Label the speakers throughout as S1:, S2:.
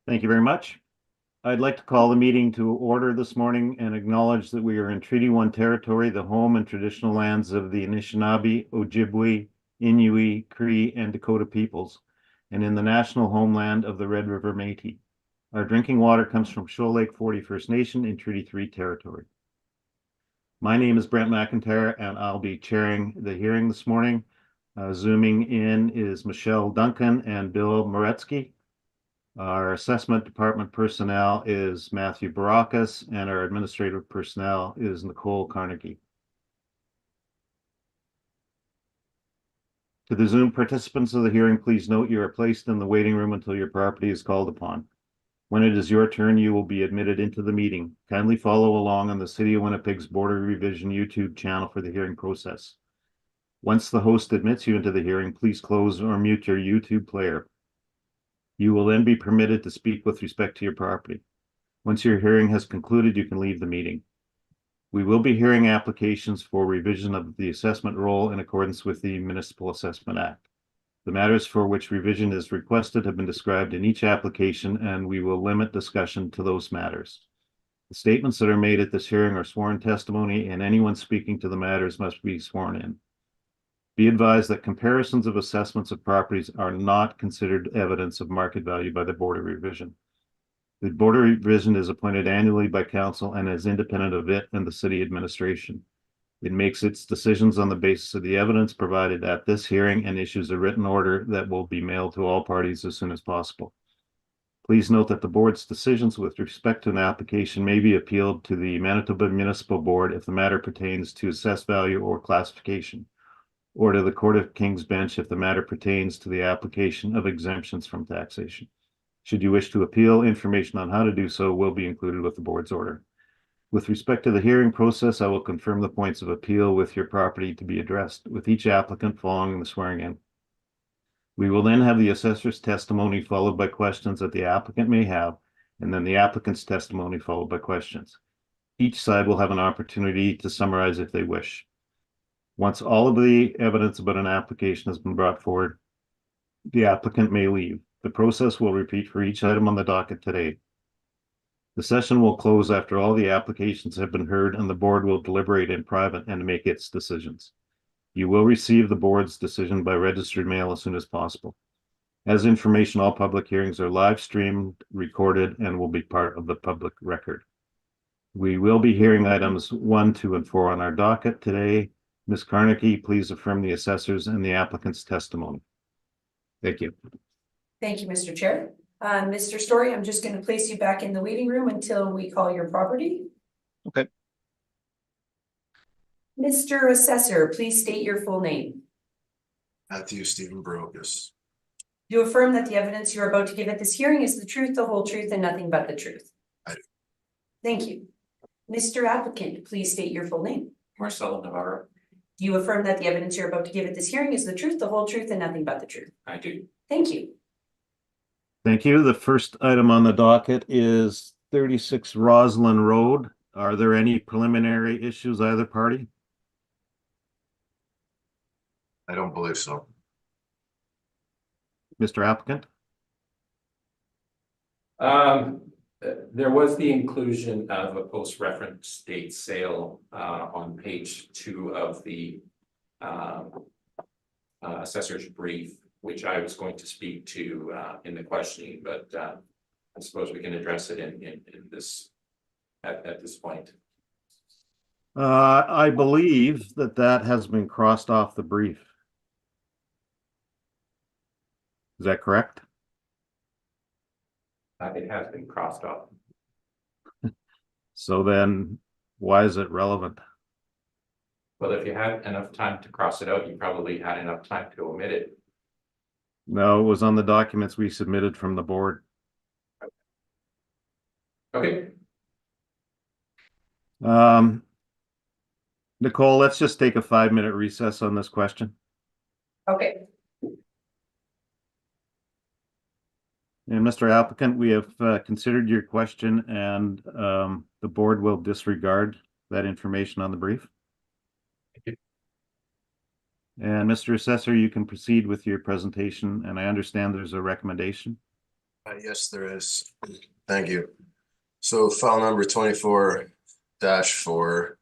S1: Thank you very much. I'd like to call the meeting to order this morning and acknowledge that we are in Treaty 1 territory, the home and traditional lands of the Anishinaabe, Ojibwe, Inuit, Cree, and Dakota peoples, and in the national homeland of the Red River Métis. Our drinking water comes from Shoal Lake 40 First Nation in Treaty 3 territory. My name is Brent McIntyre, and I'll be chairing the hearing this morning. Zooming in is Michelle Duncan and Bill Moretsky. Our assessment department personnel is Matthew Barakas, and our administrative personnel is Nicole Carnegie. To the Zoom participants of the hearing, please note you are placed in the waiting room until your property is called upon. When it is your turn, you will be admitted into the meeting. Kindly follow along on the City of Winnipeg's Border Revision YouTube channel for the hearing process. Once the host admits you into the hearing, please close or mute your YouTube player. You will then be permitted to speak with respect to your property. Once your hearing has concluded, you can leave the meeting. We will be hearing applications for revision of the assessment roll in accordance with the Municipal Assessment Act. The matters for which revision is requested have been described in each application, and we will limit discussion to those matters. The statements that are made at this hearing are sworn testimony, and anyone speaking to the matters must be sworn in. Be advised that comparisons of assessments of properties are not considered evidence of market value by the Board of Revision. The Board of Revision is appointed annually by Council and is independent of it and the City Administration. It makes its decisions on the basis of the evidence provided at this hearing and issues a written order that will be mailed to all parties as soon as possible. Please note that the Board's decisions with respect to an application may be appealed to the Manitoba Municipal Board if the matter pertains to assessed value or classification, or to the Court of King's Bench if the matter pertains to the application of exemptions from taxation. Should you wish to appeal, information on how to do so will be included with the Board's order. With respect to the hearing process, I will confirm the points of appeal with your property to be addressed with each applicant following the swearing in. We will then have the assessor's testimony followed by questions that the applicant may have, and then the applicant's testimony followed by questions. Each side will have an opportunity to summarize if they wish. Once all of the evidence about an application has been brought forward, the applicant may leave. The process will repeat for each item on the docket today. The session will close after all the applications have been heard, and the Board will deliberate in private and make its decisions. You will receive the Board's decision by registered mail as soon as possible. As information, all public hearings are live streamed, recorded, and will be part of the public record. We will be hearing items 1, 2, and 4 on our docket today. Ms. Carnegie, please affirm the assessors and the applicant's testimony. Thank you.
S2: Thank you, Mr. Chair. Mr. Story, I'm just going to place you back in the waiting room until we call your property.
S1: Okay.
S2: Mr. Assessor, please state your full name.
S3: Matthew Stephen Barakas.
S2: Do you affirm that the evidence you're about to give at this hearing is the truth, the whole truth, and nothing but the truth?
S3: I do.
S2: Thank you. Mr. Applicant, please state your full name.
S4: Marcelo Navarro.
S2: Do you affirm that the evidence you're about to give at this hearing is the truth, the whole truth, and nothing but the truth?
S4: I do.
S2: Thank you.
S1: Thank you. The first item on the docket is 36 Roslyn Road. Are there any preliminary issues either party?
S3: I don't believe so.
S1: Mr. Applicant?
S4: There was the inclusion of a post-reference date sale on page 2 of the assessor's brief, which I was going to speak to in the questioning, but I suppose we can address it in this at this point.
S1: I believe that has been crossed off the brief. Is that correct?
S4: It has been crossed off.
S1: So then why is it relevant?
S4: Well, if you had enough time to cross it out, you probably had enough time to omit it.
S1: No, it was on the documents we submitted from the board.
S4: Okay.
S1: Nicole, let's just take a 5-minute recess on this question.
S2: Okay.
S1: And Mr. Applicant, we have considered your question, and the board will disregard that information on the brief.
S4: Thank you.
S1: And Mr. Assessor, you can proceed with your presentation, and I understand there's a recommendation.
S3: Yes, there is. Thank you. So file number 24-4,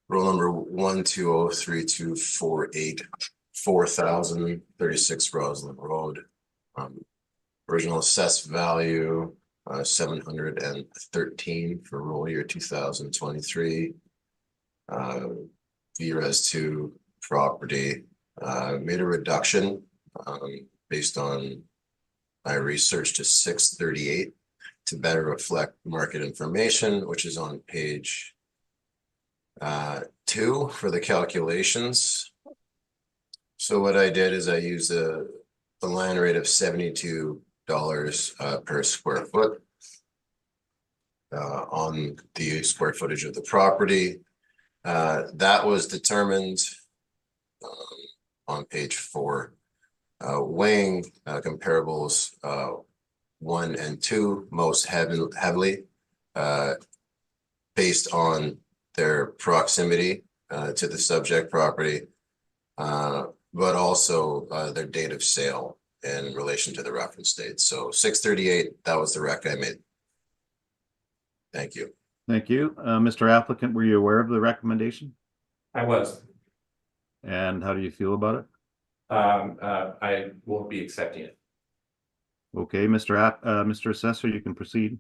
S3: roll number 1203248, 4036 Roslyn Road. Original assessed value 713 for roll year 2023. VRES 2 property made a reduction based on my research to 638 to better reflect market information, which is on page 2 for the calculations. So what I did is I used the land rate of $72 per square foot on the square footage of the property. That was determined on page 4, weighing comparables 1 and 2 most heavily based on their proximity to the subject property, but also their date of sale in relation to the reference date. So 638, that was the rec I made. Thank you.
S1: Thank you. Mr. Applicant, were you aware of the recommendation?
S4: I was.
S1: And how do you feel about it?
S4: I won't be accepting it.
S1: Okay, Mr. Assessor, you can proceed.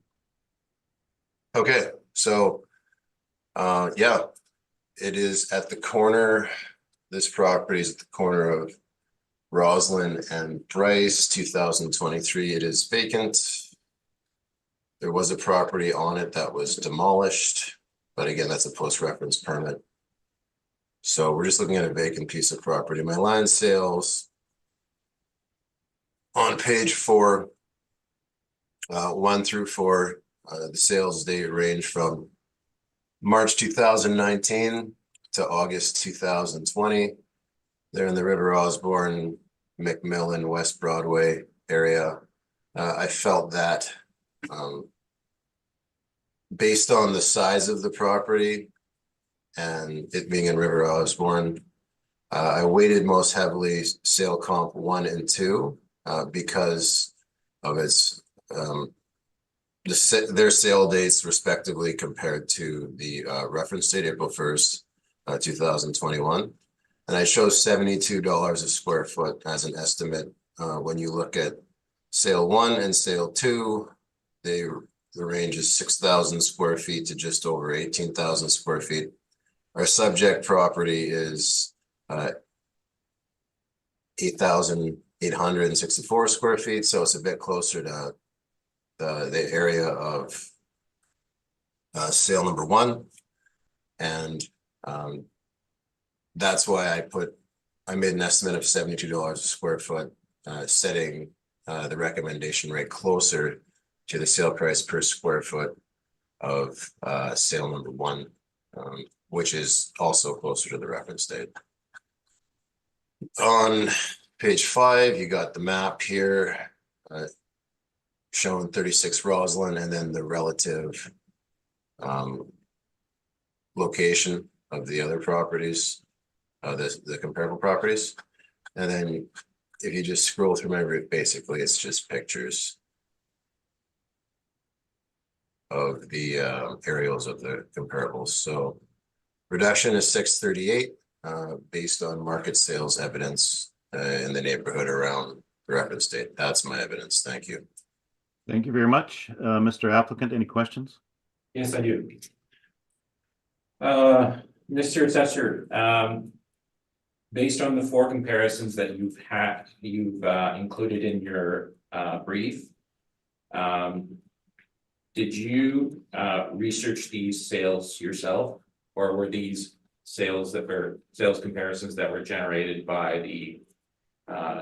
S3: Okay, so yeah, it is at the corner. This property is at the corner of Roslyn and Bryce, 2023. It is vacant. There was a property on it that was demolished, but again, that's a post-reference permit. So we're just looking at a vacant piece of property. My land sales on page 4, 1 through 4, the sales date range from March 2019 to August 2020. They're in the River Osborne, McMillan, West Broadway area. I felt that based on the size of the property and it being in River Osborne, I weighted most heavily sale comp 1 and 2 because of its their sale dates respectively compared to the reference date, April 1st, 2021. And I chose $72 a square foot as an estimate. When you look at sale 1 and sale 2, the range is 6,000 square feet to just over 18,000 square feet. Our subject property is 8,864 square feet, so it's a bit closer to the area of sale number 1, and that's why I made an estimate of $72 a square foot, setting the recommendation rate closer to the sale price per square foot of sale number 1, which is also closer to the reference date. On page 5, you got the map here showing 36 Roslyn and then the relative location of the other properties, the comparable properties. And then if you just scroll through my route, basically it's just pictures of the aerials of the comparables. So reduction is 638 based on market sales evidence in the neighborhood around the reference date. That's my evidence. Thank you.
S1: Thank you very much. Mr. Applicant, any questions?
S4: Yes, I do. Mr. Assessor, based on the 4 comparisons that you've included in your brief, did you research these sales yourself, or were these sales comparisons that were generated by the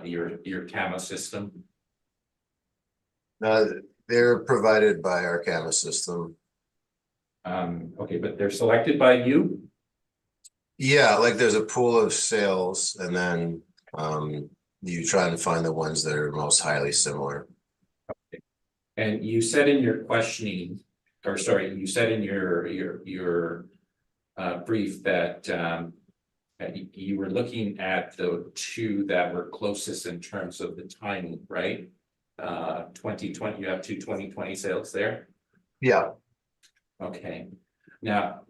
S4: your CAMA system?
S3: They're provided by our CAMA system.
S4: Okay, but they're selected by you?
S3: Yeah, like there's a pool of sales, and then you try and find the ones that are most highly similar.
S4: Okay. And you said in your questioning, or sorry, you said in your brief that you were looking at the 2 that were closest in terms of the timing, right? 2020, you have two 2020 sales there?
S3: Yeah,
S4: Okay, now,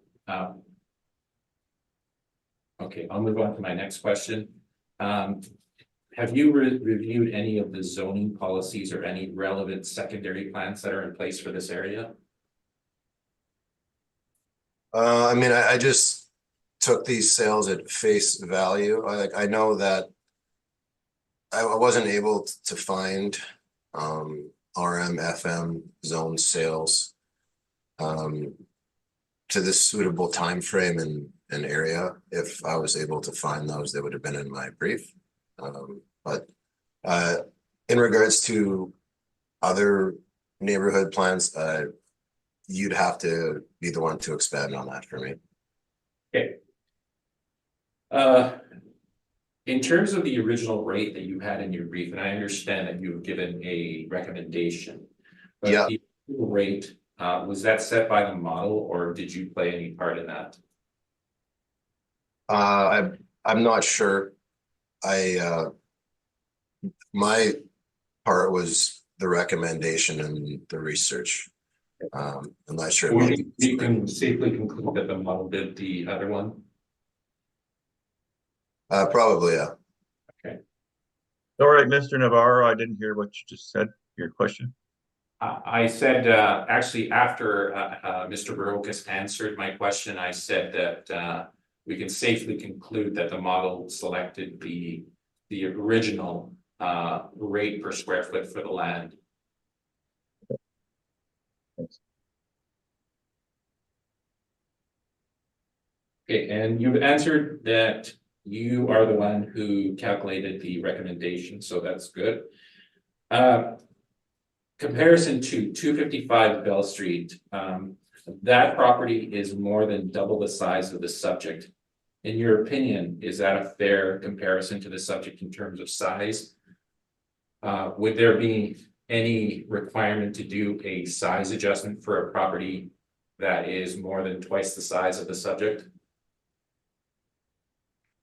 S4: okay, I'll move on to my next question. Have you reviewed any of the zoning policies or any relevant secondary plans that are in place for this area?
S3: I mean, I just took these sales at face value. I know that I wasn't able to find RM, FM zone sales to this suitable time frame and area. If I was able to find those, they would have been in my brief. But in regards to other neighborhood plans, you'd have to be the one to expand on that for me.
S4: Okay. In terms of the original rate that you had in your brief, and I understand that you've given a recommendation. But
S3: Yeah.
S4: the rate, was that set by the model or did you play any part in that?
S3: I'm not sure. My part was the recommendation and the research. I'm not sure.
S4: You can safely conclude that the model did the other one.
S3: Probably, yeah.
S5: All right, Mr. Navarro, I didn't hear what you just said, your question.
S4: I said, actually, after Mr. Barocas answered my question, I said that we can safely conclude that the model selected the original rate per square foot for the land.
S5: Thanks.
S4: Okay, and you've answered that you are the one who calculated the recommendation, so that's good. Comparison to 255 Bell Street, that property is more than double the size of the subject. In your opinion, is that a fair comparison to the subject in terms of size? Would there be any requirement to do a size adjustment for a property that is more than twice the size of the subject?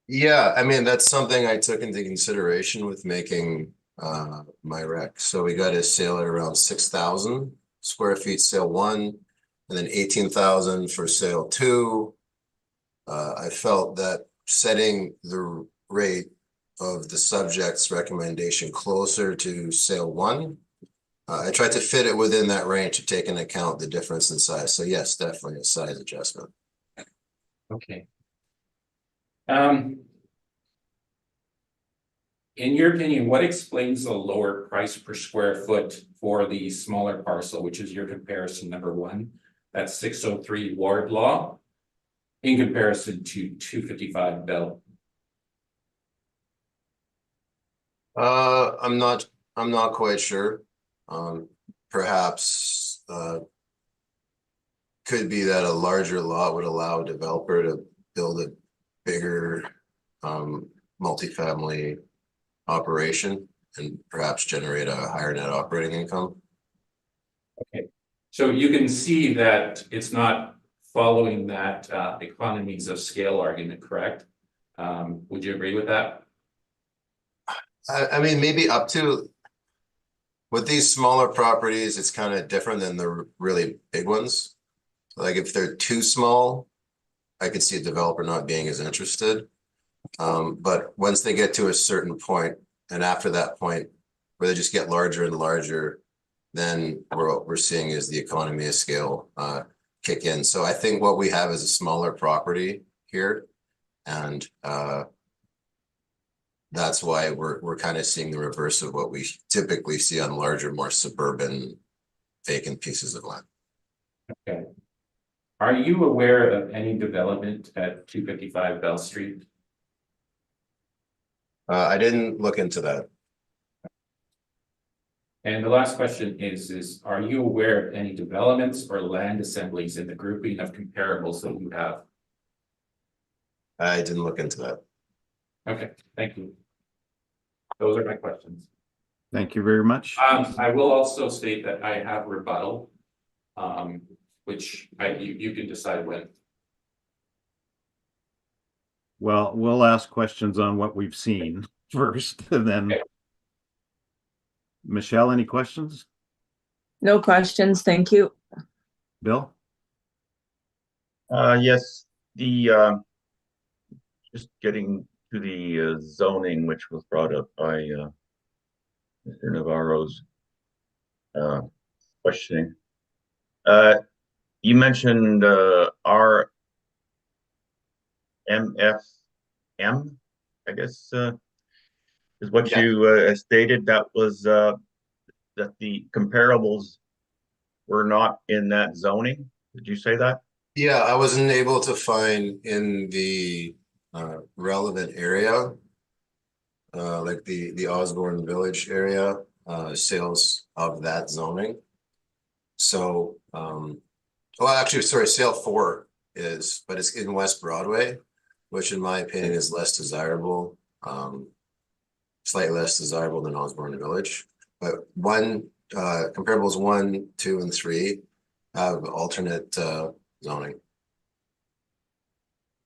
S3: Yeah, I mean, that's something I took into consideration with making my rec. So we got a sale at around 6,000 square feet, sale one, and then 18,000 for sale two. I felt that setting the rate of the subject's recommendation closer to sale one, I tried to fit it within that range to take into account the difference in size. So yes, definitely a size adjustment.
S4: Okay. In your opinion, what explains the lower price per square foot for the smaller parcel, which is your comparison number one, that's 603 Wardlaw, in comparison to 255 Bell?
S3: I'm not quite sure. Perhaps could be that a larger lot would allow a developer to build a bigger multifamily operation and perhaps generate a higher net operating income.
S4: Okay, so you can see that it's not following that economies of scale argument, correct? Would you agree with that?
S3: I mean, maybe up to, with these smaller properties, it's kind of different than the really big ones. Like if they're too small, I could see a developer not being as interested. But once they get to a certain point, and after that point, where they just get larger and larger, then what we're seeing is the economy of scale kick in. So I think what we have is a smaller property here, and that's why we're kind of seeing the reverse of what we typically see on larger, more suburban vacant pieces of land.
S4: Okay. Are you aware of any development at 255 Bell Street?
S3: I didn't look into that.
S4: And the last question is are you aware of any developments or land assemblies in the grouping of comparables that you have?
S3: I didn't look into that.
S4: Okay, thank you. Those are my questions.
S1: Thank you very much.
S4: I will also state that I have rebuttal, which you can decide when.
S1: Well, we'll ask questions on what we've seen first, and then.
S4: Okay.
S1: Michelle, any questions?
S6: No questions, thank you.
S1: Bill?
S5: Yes, just getting to the zoning, which was brought up by Mr. Navarro's questioning. You mentioned RMFM, I guess, is what
S3: Yeah.
S5: you stated. That was that the comparables were not in that zoning. Did you say that?
S3: Yeah, I wasn't able to find in the relevant area, like the Osborne Village area, sales of that zoning. So, well, actually, sorry, sale 4 is, but it's in West Broadway, which in my opinion is less desirable, slightly less desirable than Osborne Village. But comparables 1, 2, and 3 have alternate zoning.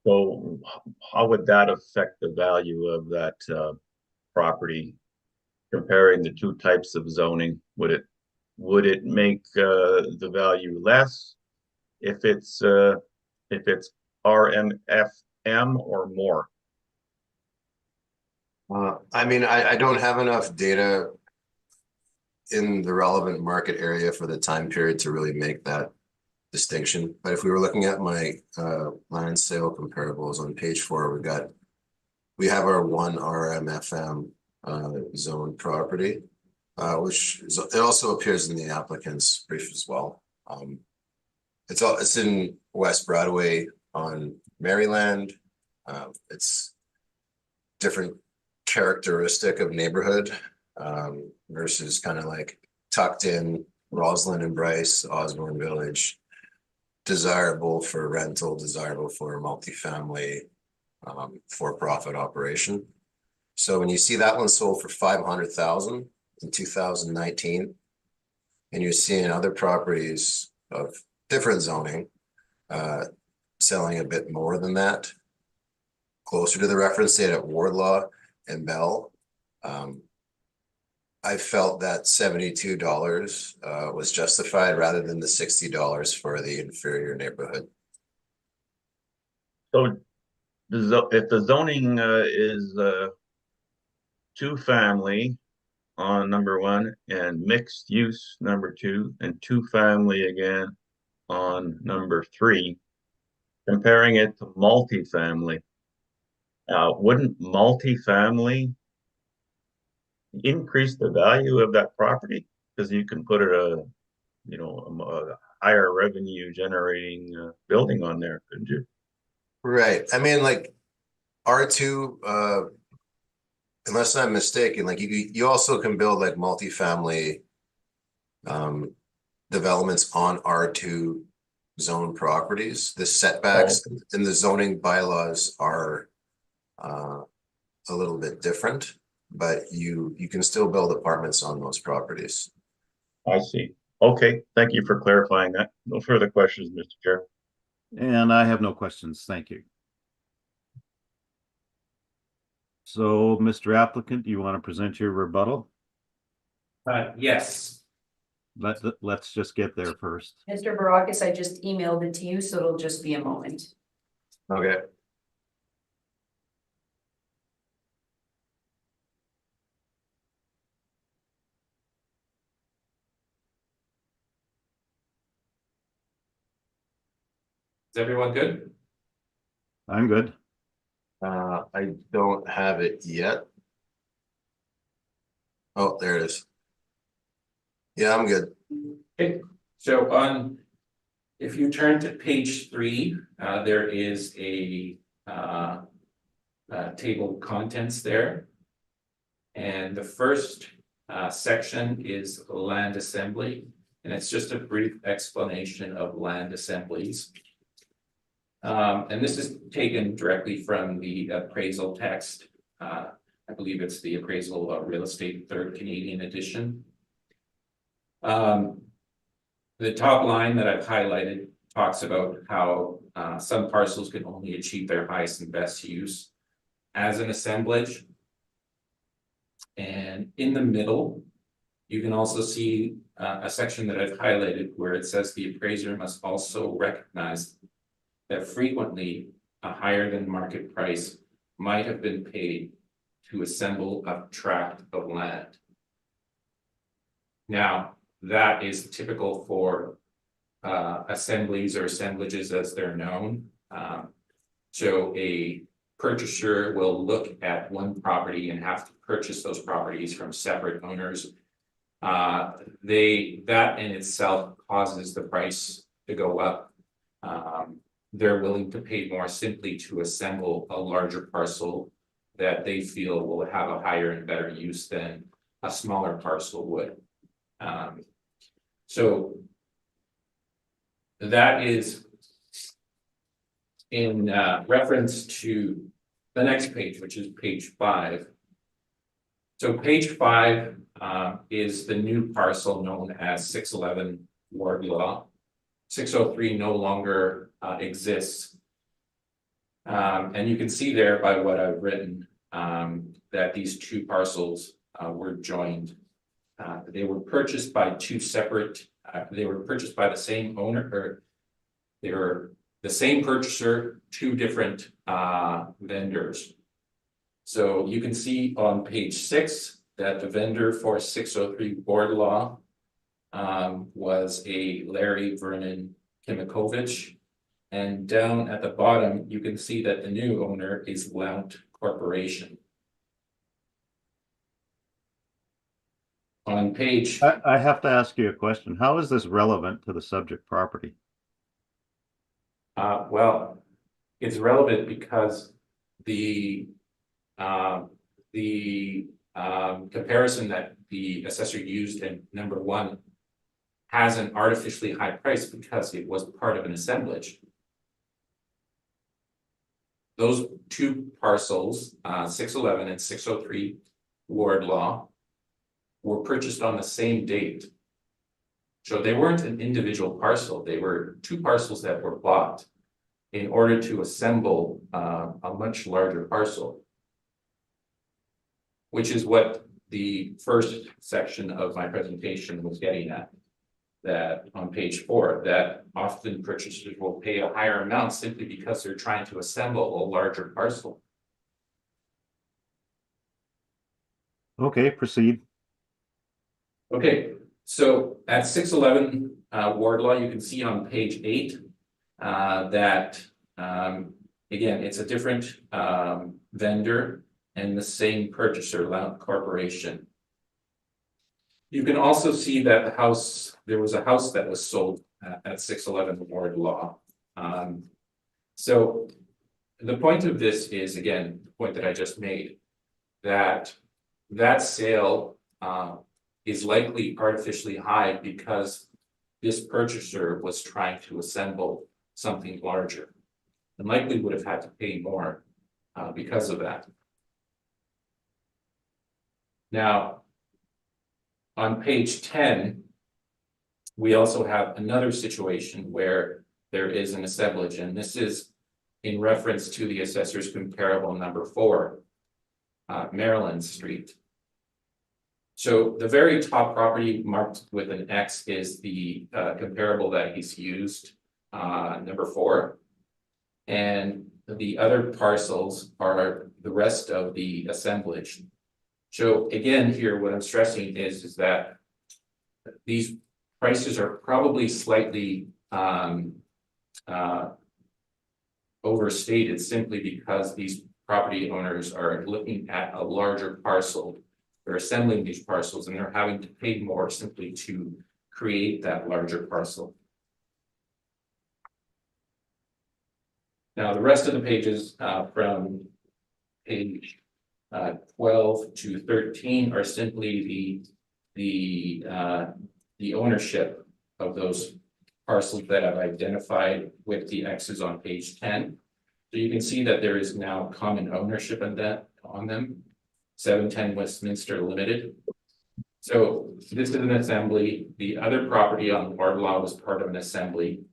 S5: So how would that affect the value of that property? Comparing the two types of zoning, would it make the value less if it's RMFM or more?
S3: I mean, I don't have enough data in the relevant market area for the time period to really make that distinction. But if we were looking at my land sale comparables on page 4, we have our 1 RMFM zone property, which it also appears in the applicant's brief as well. It's in West Broadway on Maryland. It's different characteristic of neighborhood versus kind of like tucked in Roslyn and Bryce, Osborne Village, desirable for rental, desirable for multifamily, for-profit operation. So when you see that one sold for $500,000 in 2019, and you're seeing other properties of different zoning selling a bit more than that, closer to the reference date at Wardlaw and Bell, I felt that $72 was justified rather than the $60 for the inferior neighborhood.
S5: So if the zoning is 2-family on number 1 and mixed use number 2 and 2-family again on number 3, comparing it to multifamily, wouldn't multifamily increase the value of that property because you can put a higher revenue generating building on there, couldn't you?
S3: Right. I mean, like R2, unless I'm mistaken, like you also can build like multifamily developments on R2 zone properties. The setbacks in the zoning bylaws are a little bit different, but you can still build apartments on those properties.
S5: I see. Okay, thank you for clarifying that. No further questions, Mr. Chair.
S1: And I have no questions. Thank you. So, Mr. Applicant, you want to present your rebuttal?
S4: Yes.
S1: Let's just get there first.
S2: Mr. Barakis, I just emailed it to you, so it'll just be a moment.
S3: Okay.
S4: Is everyone good?
S1: I'm good.
S3: I don't have it yet. Oh, there it is. Yeah, I'm good.
S4: Okay, so if you turn to page 3, there is a table of contents there. And the first section is land assembly, and it's just a brief explanation of land assemblies. And this is taken directly from the appraisal text. I believe it's the appraisal of real estate 3rd Canadian edition. The top line that I've highlighted talks about how some parcels can only achieve their highest and best use as an assemblage. And in the middle, You can also see a section that I've highlighted where it says the appraiser must also recognize that frequently a higher than market price might have been paid to assemble a tract of land. Now, that is typical for assemblies or assemblages as they're known. So a purchaser will look at one property and have to purchase those properties from separate owners. That in itself causes the price to go up. They're willing to pay more simply to assemble a larger parcel that they feel will have a higher and better use than a smaller parcel would. So that is in reference to the next page, which is page 5. So page 5 is the new parcel known as 611 Ward Law. 603 no longer exists. And you can see there by what I've written that these two parcels were joined. They were purchased by two separate, they were purchased by the same owner, or they were the same purchaser, two different vendors. So you can see on page 6 that the vendor for 603 Ward Law was a Larry Vernon Kimikovich. And down at the bottom, you can see that the new owner is Lount Corporation. On page,
S1: I have to ask you a question. How is this relevant to the subject property?
S4: well, it's relevant because the comparison that the assessor used in number 1 has an artificially high price because it was part of an assemblage. Those two parcels, 611 and 603 Ward Law, were purchased on the same date. So they weren't an individual parcel, they were two parcels that were bought in order to assemble a much larger parcel. Which is what the first section of my presentation was getting at. That on page 4, that often purchasers will pay a higher amount simply because they're trying to assemble a larger parcel.
S1: Okay, proceed.
S4: Okay, so at 611 Ward Law, you can see on page 8 that again, it's a different vendor and the same purchaser, Lount Corporation. You can also see that there was a house that was sold at 611 Ward Law. So the point of this is, again, the point that I just made, that sale is likely artificially high because this purchaser was trying to assemble something larger and likely would have had to pay more because of that. Now, on page 10, we also have another situation where there is an assemblage, and this is in reference to the assessor's comparable number 4, Maryland Street. So the very top property marked with an X is the comparable that he's used, number 4. And the other parcels are the rest of the assemblage. So again, here, what I'm stressing is that these prices are probably slightly overstated simply because these property owners are looking at a larger parcel. They're assembling these parcels and they're having to pay more simply to create that larger parcel. Now, the rest of the pages from page 12 to 13 are simply the ownership of those parcels that I've identified with the X's on page 10. So you can see that there is now common ownership on them. 710 Westminster Limited. So this is an assembly. The other property on Ward Law was part of an assembly.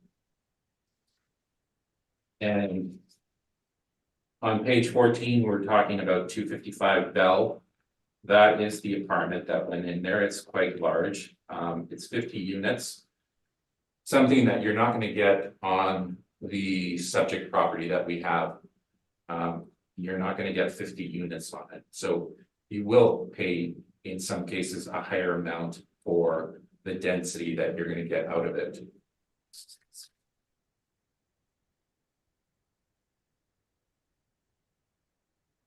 S4: And on page 14, we're talking about 255 Bell. that is the apartment that went in there. It's quite large. It's 50 units. Something that you're not going to get on the subject property that we have. You're not going to get 50 units on it. So you will pay, in some cases, a higher amount for the density that you're going to get out of it.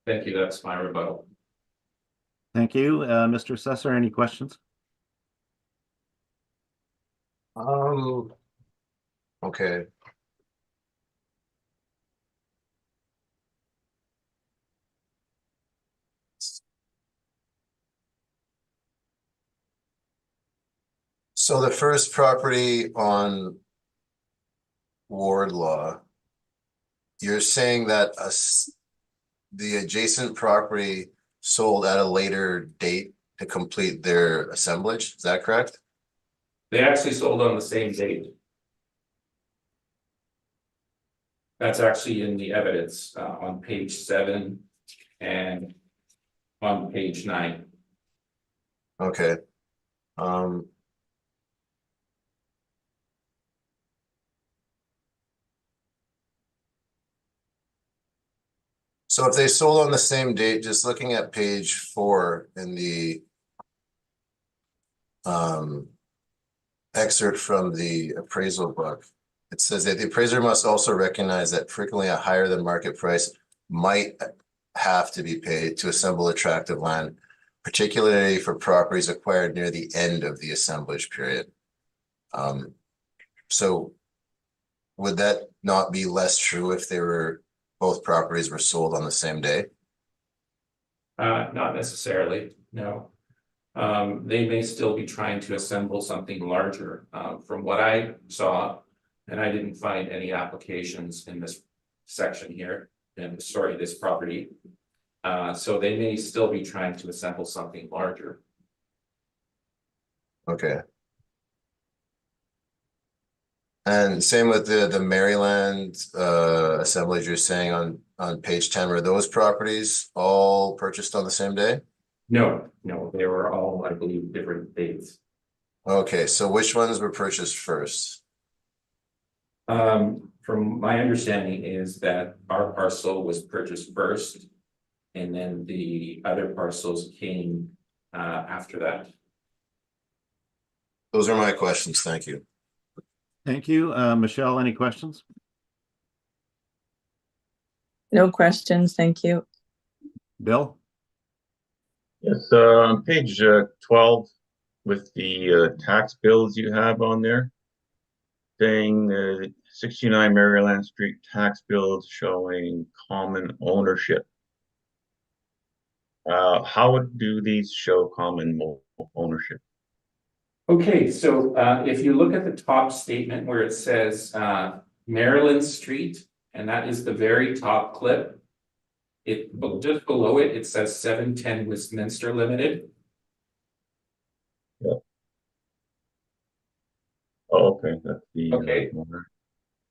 S4: Thank you. That's my rebuttal.
S1: Thank you. Mr. Assessor, any questions?
S3: Okay. So the first property on Wardlaw, you're saying that the adjacent property sold at a later date to complete their assemblage, is that correct?
S4: They actually sold on the same date. That's actually in the evidence on page 7 and on page 9.
S3: Okay. So if they sold on the same date, just looking at page 4 in the excerpt from the appraisal book, it says that the appraiser must also recognize that frequently a higher than market price might have to be paid to assemble attractive land, particularly for properties acquired near the end of the assemblage period. So would that not be less true if they were both properties were sold on the same day?
S4: Not necessarily, no. They may still be trying to assemble something larger. From what I saw, and I didn't find any applications in this section here, and sorry, this property. So they may still be trying to assemble something larger.
S3: Okay. And same with the Maryland assemblage you're saying on page 10, were those properties all purchased on the same day?
S4: No, they were all, I believe, different dates.
S3: Okay, so which ones were purchased first?
S4: From my understanding is that our parcel was purchased first, and then the other parcels came after that.
S3: Those are my questions. Thank you.
S1: Thank you. Michelle, any questions?
S6: No questions, thank you.
S1: Bill?
S5: Yes, on page 12 with the tax bills you have on there, saying 69 Maryland Street tax bills showing common ownership. How do these show common ownership?
S4: Okay, so if you look at the top statement where it says Maryland Street, and that is the very top clip. Just below it, it says 710 Westminster Limited.
S5: Yeah. Oh, okay, that's the
S4: Okay.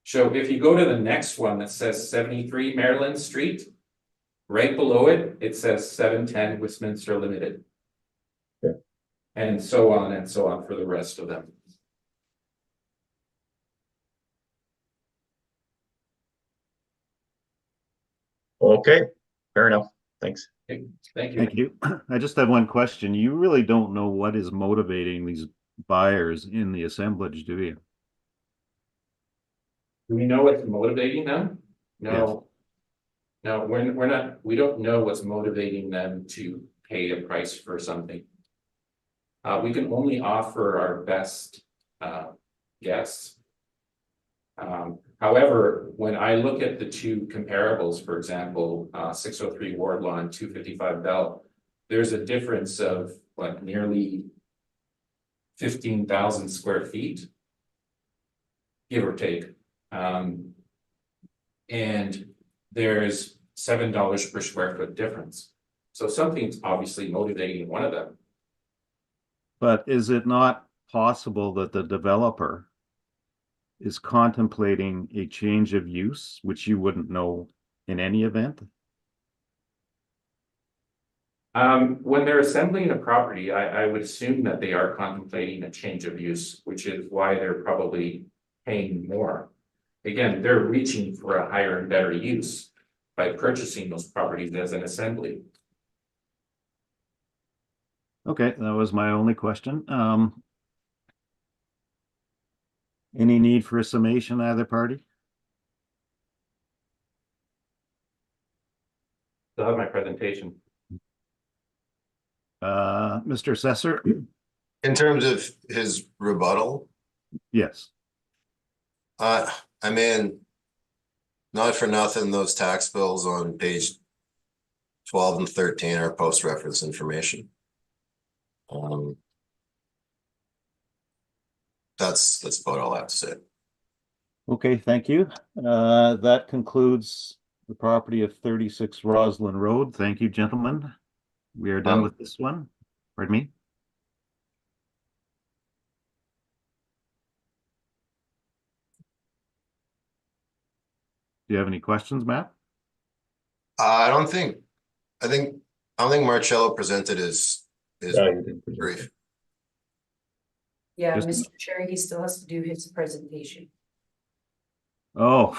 S4: So if you go to the next one that says 73 Maryland Street, right below it, it says 710 Westminster Limited.
S5: Okay.
S4: And so on for the rest of them.
S5: Okay, fair enough. Thanks.
S4: Okay, thank you.
S1: Thank you. I just have one question. You really don't know what is motivating these buyers in the assemblage, do you?
S4: Do we know what's motivating them? No. No, we're not, we don't know what's motivating them to pay a price for something. We can only offer our best guess. However, when I look at the two comparables, for example, 603 Wardlaw and 255 Bell, there's a difference of what, nearly 15,000 square feet, give or take. And there's $7 per square foot difference. So something's obviously motivating one of them.
S1: But is it not possible that the developer is contemplating a change of use, which you wouldn't know in any event?
S4: When they're assembling a property, I would assume that they are contemplating a change of use, which is why they're probably paying more. Again, they're reaching for a higher and better use by purchasing those properties as an assembly.
S1: Okay, that was my only question. Any need for a summation, either party?
S4: Still have my presentation.
S1: Mr. Assessor?
S3: In terms of his rebuttal,
S1: Yes.
S3: I mean, not for nothing, those tax bills on page 12 and 13 are post-reference information. That's about all I have to say.
S1: Okay, thank you. That concludes the property of 36 Roslyn Road. Thank you, gentlemen. We are done with this one. Pardon me? Do you have any questions, Matt?
S3: I don't think Marcello presented his
S5: Yeah, you did present
S3: brief.
S2: Yeah,
S1: Just-
S2: Mr. Chair, he still has to do his presentation.
S1: Oh,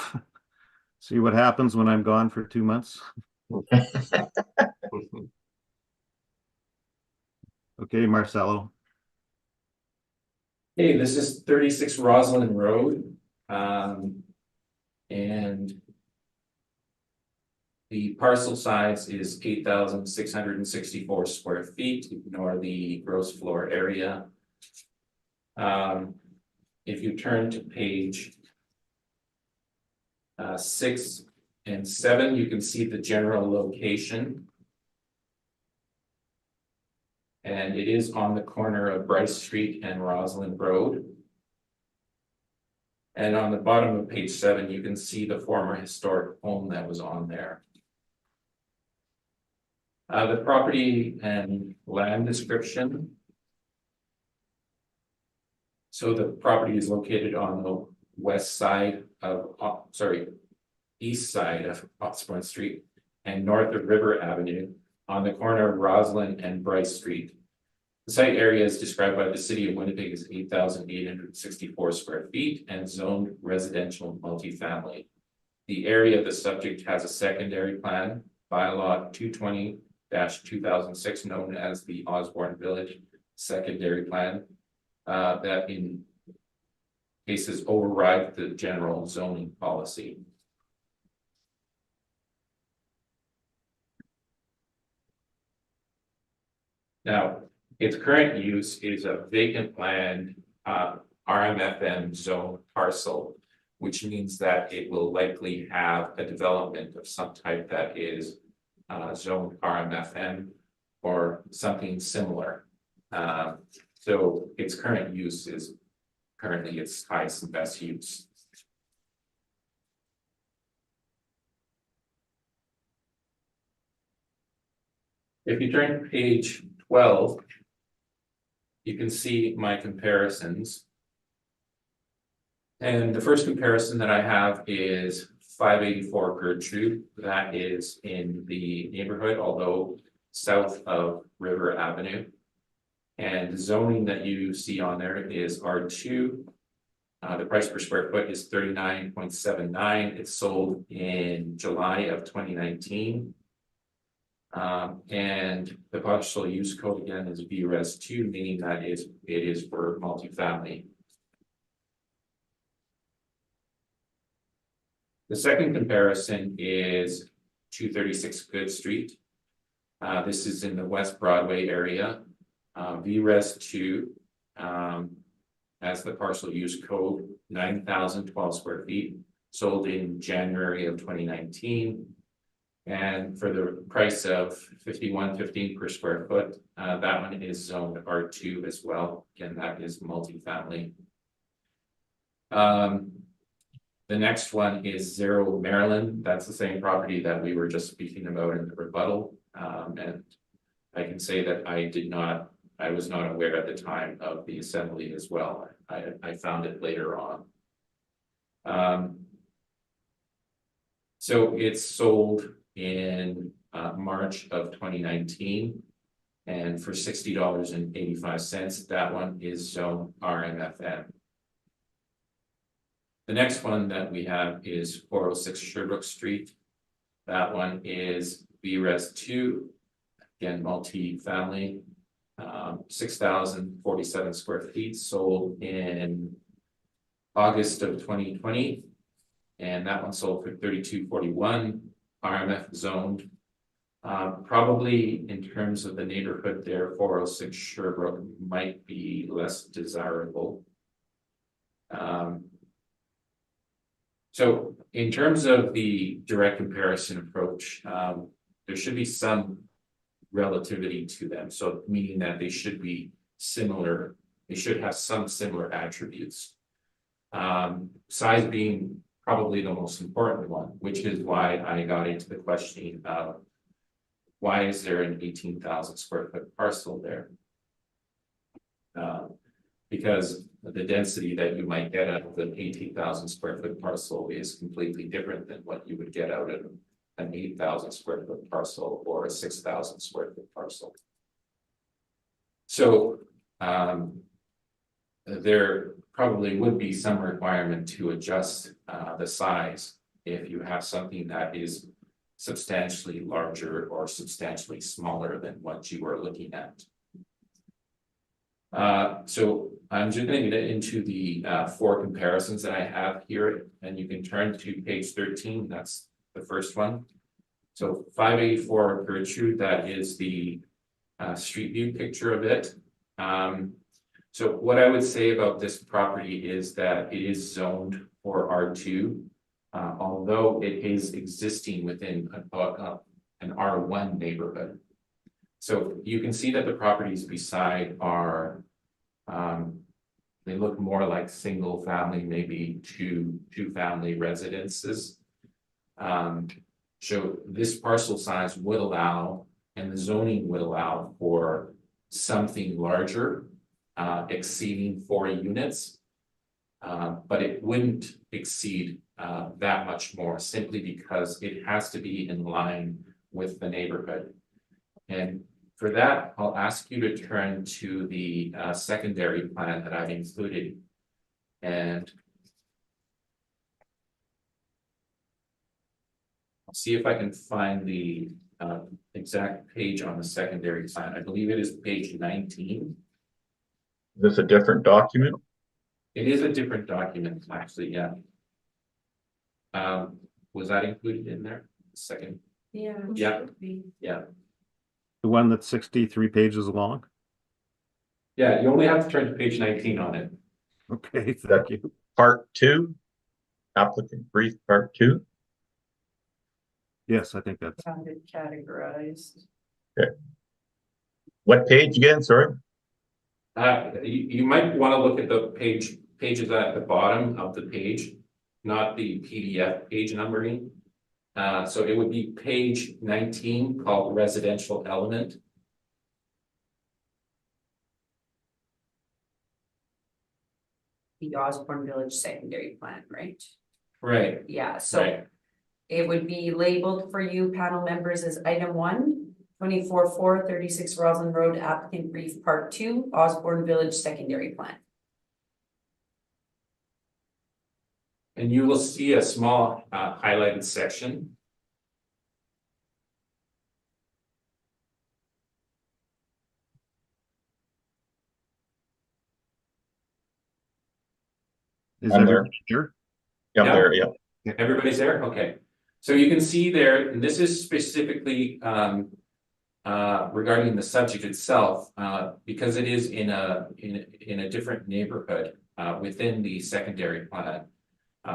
S1: see what happens when I'm gone for 2 months? Okay, Marcelo.
S4: Hey, this is 36 Roslyn Road. And the parcel size is 8,664 square feet, ignore the gross floor area. If you turn to page 6 and 7, you can see the general location. And it is on the corner of Bryce Street and Roslyn Road. And on the bottom of page 7, you can see the former historic home that was on there. The property and land description. So the property is located on the west side of, east side of Osborne Street and north of River Avenue on the corner of Roslyn and Bryce Street. The site area is described by the city of Winnipeg as 8,864 square feet and zoned residential multifamily. The area of the subject has a secondary plan, bylaw 220-2006, known as the Osborne Village Secondary Plan, that in cases override the general zoning policy. Now, its current use is a vacant land RMFM zone parcel, which means that it will likely have a development of some type that is zoned RMFM or something similar. So its current use is currently its highest and best use. If you turn to page 12, you can see my comparisons. And the first comparison that I have is 584 Gertrude. That is in the neighborhood, although south of River Avenue. And the zoning that you see on there is R2. The price per square foot is 39.79. It's sold in July of 2019. And the parcel use code again is VRES2, meaning that it is for multifamily. The second comparison is 236 Good Street. This is in the West Broadway area. VRES2 as the parcel use code, 9,012 square feet, sold in January of 2019. And for the price of $51.15 per square foot, that one is zoned R2 as well. Again, that is multifamily. The next one is 0 Maryland. That's the same property that we were just speaking about in the rebuttal. And I can say that I was not aware at the time of the assembly as well. I found it later on. So it's sold in March of 2019. And for $60.85, that one is zone RMFM. The next one that we have is 406 Sherbrooke Street. That one is BRES 2, again, multi-family, 6,047 square feet, sold in August of 2020. And that one sold for $32.41, RMF zoned. Probably in terms of the neighborhood there, 406 Sherbrooke might be less desirable. So in terms of the direct comparison approach, there should be some relativity to them. So meaning that they should be similar, they should have some similar attributes. Size being probably the most important one, which is why I got into the questioning of why is there an 18,000 square foot parcel there? Because the density that you might get out of an 18,000 square foot parcel is completely different than what you would get out of an 8,000 square foot parcel or a 6,000 square foot parcel. So there probably would be some requirement to adjust the size if you have something that is substantially larger or substantially smaller than what you are looking at. So I'm just going to get into the 4 comparisons that I have here, and you can turn to page 13. That's the first one. So 584 Gertrude, that is the street view picture of it. So what I would say about this property is that it is zoned for R2, although it is existing within an R1 neighborhood. So you can see that the properties beside are, they look more like single family, maybe two family residences. So this parcel size would allow, and the zoning would allow for something larger, exceeding 4 units. But it wouldn't exceed that much more, simply because it has to be in line with the neighborhood. And for that, I'll ask you to turn to the secondary plan that I've included. And I'll see if I can find the exact page on the secondary plan. I believe it is page 19.
S5: Is this a different document?
S4: It is a different document, actually, yeah. Was that included in there? Second,
S2: Yeah.
S4: Yeah.
S2: should be.
S4: yeah.
S1: The one that's 63 pages long?
S4: Yeah, you only have to turn to page 19 on it.
S1: Okay, thank you.
S5: Part 2, applicant brief part 2.
S1: Yes, I think that's,
S2: Found it categorized.
S5: What page again? Sorry.
S4: You might want to look at the pages at the bottom of the page, not the PDF page numbering. So it would be page 19 called residential element.
S2: The Osborne Village secondary plan, right?
S4: Right,
S2: Yeah, so
S4: right.
S2: it would be labeled for you panel members as item 1, 24-4, 36 Roslyn Road, applicant brief part 2, Osborne Village secondary plan.
S4: And you will see a small highlighted section.
S1: is
S5: I'm there.
S1: everybody here?
S5: Yeah,
S4: Yeah.
S5: there, yeah.
S4: Everybody's there? Okay. So you can see there, and this is specifically regarding the subject itself, because it is in a different neighborhood within the secondary plan.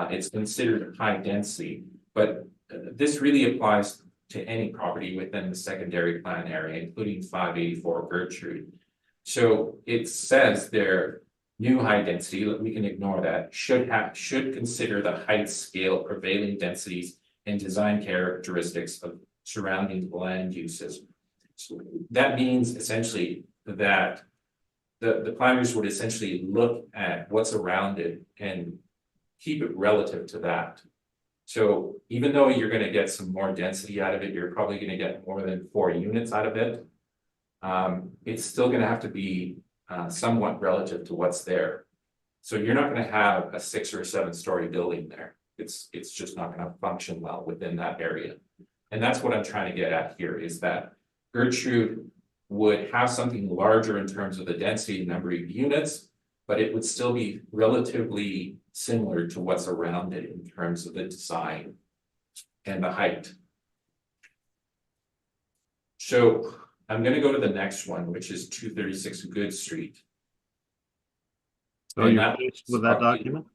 S4: It's considered high density, but this really applies to any property within the secondary plan area, including 584 Gertrude. So it says there, new high density, we can ignore that, should consider the height, scale, prevailing densities, and design characteristics of surrounding land uses. So that means essentially that the planners would essentially look at what's around it and keep it relative to that. So even though you're gonna get some more density out of it, you're probably gonna get more than 4 units out of it. It's still gonna have to be somewhat relative to what's there. So you're not gonna have a 6 or 7 story building there. It's just not gonna function well within that area. And that's what I'm trying to get at here, is that Gertrude would have something larger in terms of the density, number of units, but it would still be relatively similar to what's around it in terms of the design and the height. So I'm gonna go to the next one, which is 236 Good Street.
S1: So
S4: And
S1: you're
S4: that-
S1: finished with that document?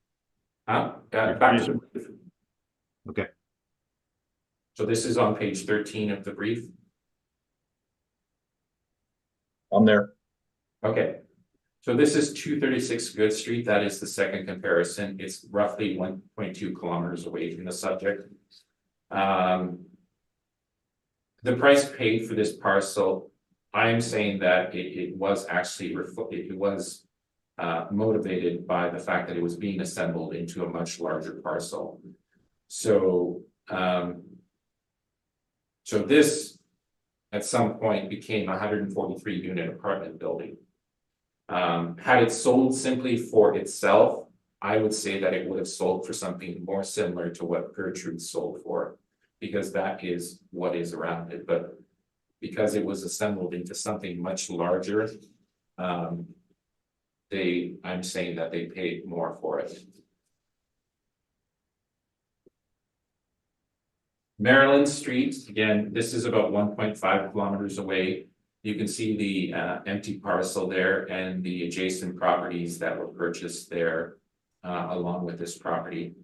S4: Back to the brief.
S1: Okay.
S4: So this is on page 13 of the brief.
S5: I'm there.
S4: Okay. So this is 236 Good Street. That is the second comparison. It's roughly 1.2 kilometers away from the subject. The price paid for this parcel, I am saying that it was actually motivated by the fact that it was being assembled into a much larger parcel. So so this at some point became a 143 unit apartment building. Had it sold simply for itself, I would say that it would have sold for something more similar to what Gertrude sold for, because that is what is around it. But because it was assembled into something much larger, I'm saying that they paid more for it. Maryland Street, again, this is about 1.5 kilometers away. You can see the empty parcel there and the adjacent properties that were purchased there along with this property.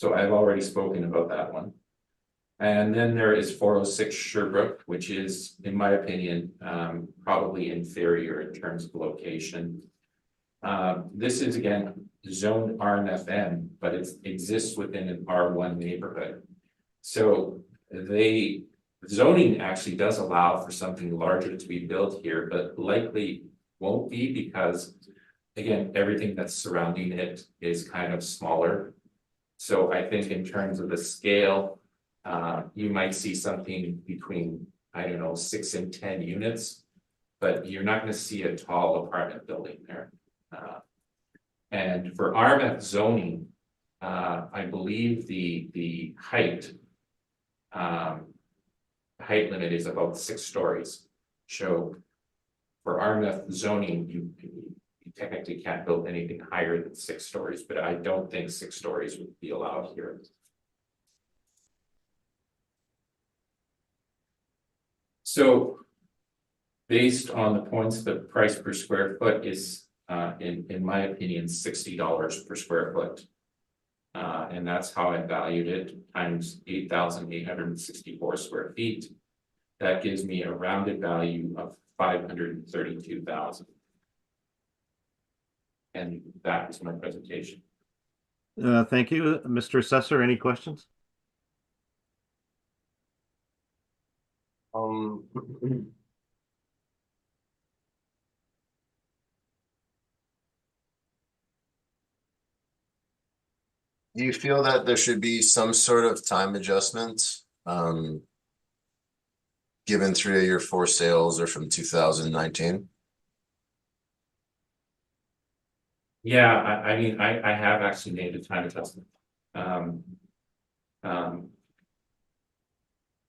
S4: So I've already spoken about that one. And then there is 406 Sherbrooke, which is, in my opinion, probably inferior in terms of location. This is again zoned RMFM, but it exists within an R1 neighborhood. So the zoning actually does allow for something larger to be built here, but likely won't be because, again, everything that's surrounding it is kind of smaller. So I think in terms of the scale, you might see something between, I don't know, 6 and 10 units, but you're not going to see a tall apartment building there. And for RMF zoning, I believe the height limit is about 6 stories. So for RMF zoning, you technically can't build anything higher than 6 stories, but I don't think 6 stories would be allowed here. So based on the points, the price per square foot is, in my opinion, $60 per square foot. And that's how I valued it, times 8,864 square feet. That gives me a rounded value of 532,000. And that is my presentation.
S1: Thank you. Mr. Assessor, any questions?
S3: Do you feel that there should be some sort of time adjustment? Given 3 of your 4 sales are from 2019?
S4: Yeah, I mean, I have actually made a time adjustment.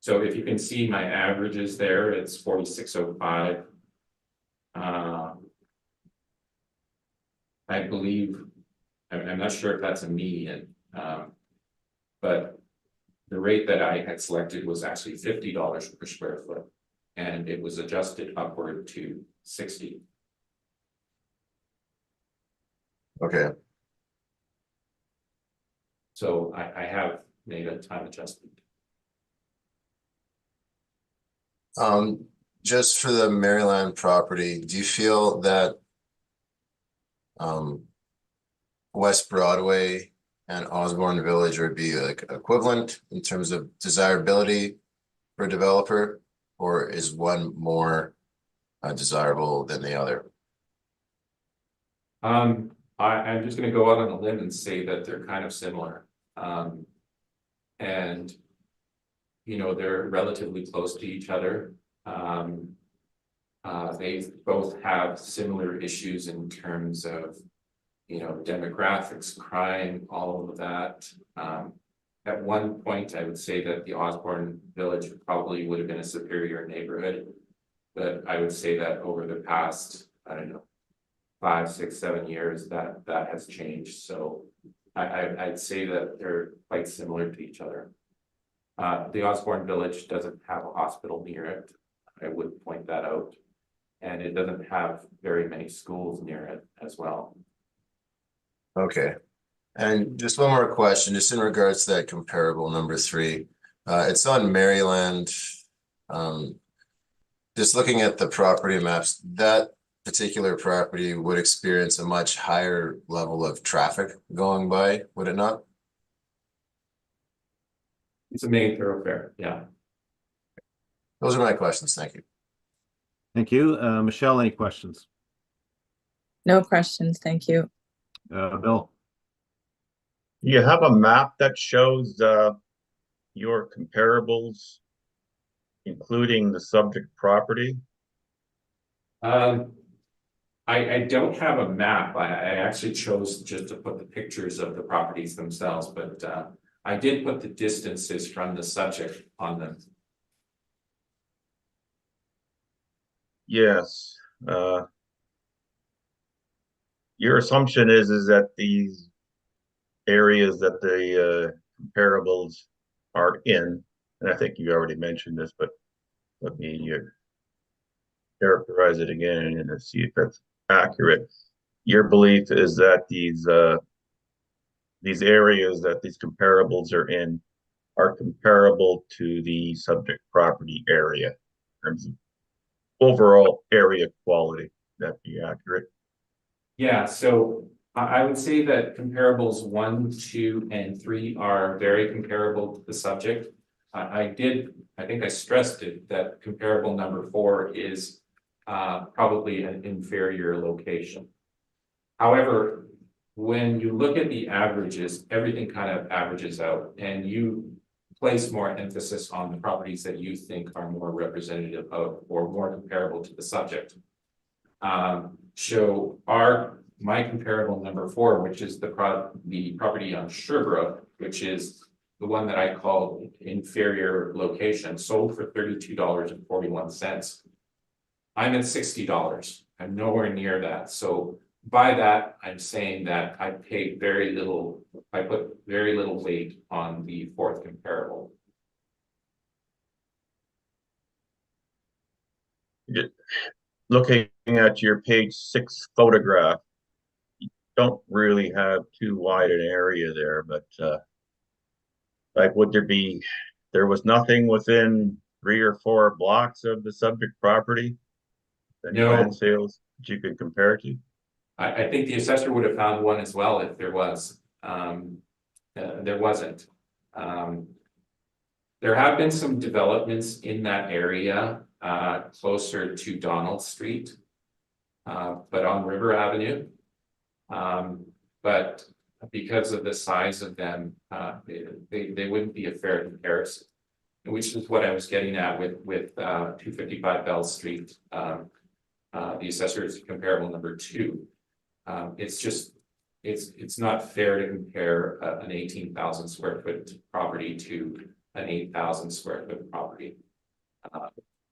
S4: So if you can see my averages there, it's 4605. I believe, I'm not sure if that's a median, but the rate that I had selected was actually $50 per square foot, and it was adjusted upward to 60.
S3: Okay,
S4: So I have made a time adjustment.
S3: just for the Maryland property, do you feel that West Broadway and Osborne Village would be like equivalent in terms of desirability for a developer, or is one more desirable than the other?
S4: I'm just gonna go out on a limb and say that they're kind of similar. And, you know, they're relatively close to each other. They both have similar issues in terms of, you know, demographics, crime, all of that. At one point, I would say that the Osborne Village probably would have been a superior neighborhood. But I would say that over the past, I don't know, 5, 6, 7 years, that has changed. So I'd say that they're quite similar to each other. The Osborne Village doesn't have a hospital near it. I would point that out. And it doesn't have very many schools near it as well.
S3: Okay. And just one more question, just in regards to that comparable number 3. It's on Maryland. Just looking at the property maps, that particular property would experience a much higher level of traffic going by, would it not?
S4: It's a main thoroughfare, yeah.
S3: Those are my questions. Thank you.
S1: Thank you. Michelle, any questions?
S6: No questions, thank you.
S1: Bill?
S5: You have a map that shows your comparables, including the subject property?
S4: I don't have a map. I actually chose just to put the pictures of the properties themselves, but I did put the distances from the subject on them.
S5: Yes. Your assumption is that these areas that the comparables are in, and I think you already mentioned this, but let me characterize it again and see if that's accurate. Your belief is that these areas that these comparables are in are comparable to the subject property area in terms of overall area quality. That'd be accurate.
S4: Yeah, so I would say that comparables 1, 2, and 3 are very comparable to the subject. I think I stressed it that comparable number 4 is probably an inferior location. However, when you look at the averages, everything kind of averages out, and you place more emphasis on the properties that you think are more representative of or more comparable to the subject. So my comparable number 4, which is the property on Sherbrooke, which is the one that I called inferior location, sold for $32.41. I'm at $60. I'm nowhere near that. So by that, I'm saying that I put very little weight on the 4th comparable.
S5: Looking at your page 6 photograph, you don't really have too wide an area there, but like there was nothing within 3 or 4 blocks of the subject property? Any land sales that you could compare to?
S4: I think the assessor would have found one as well if there was. There wasn't. There have been some developments in that area closer to Donald Street, but on River Avenue. But because of the size of them, they wouldn't be a fair comparison, which is what I was getting at with 255 Bell Street. The assessor is comparable number 2. It's not fair to compare an 18,000 square foot property to an 8,000 square foot property.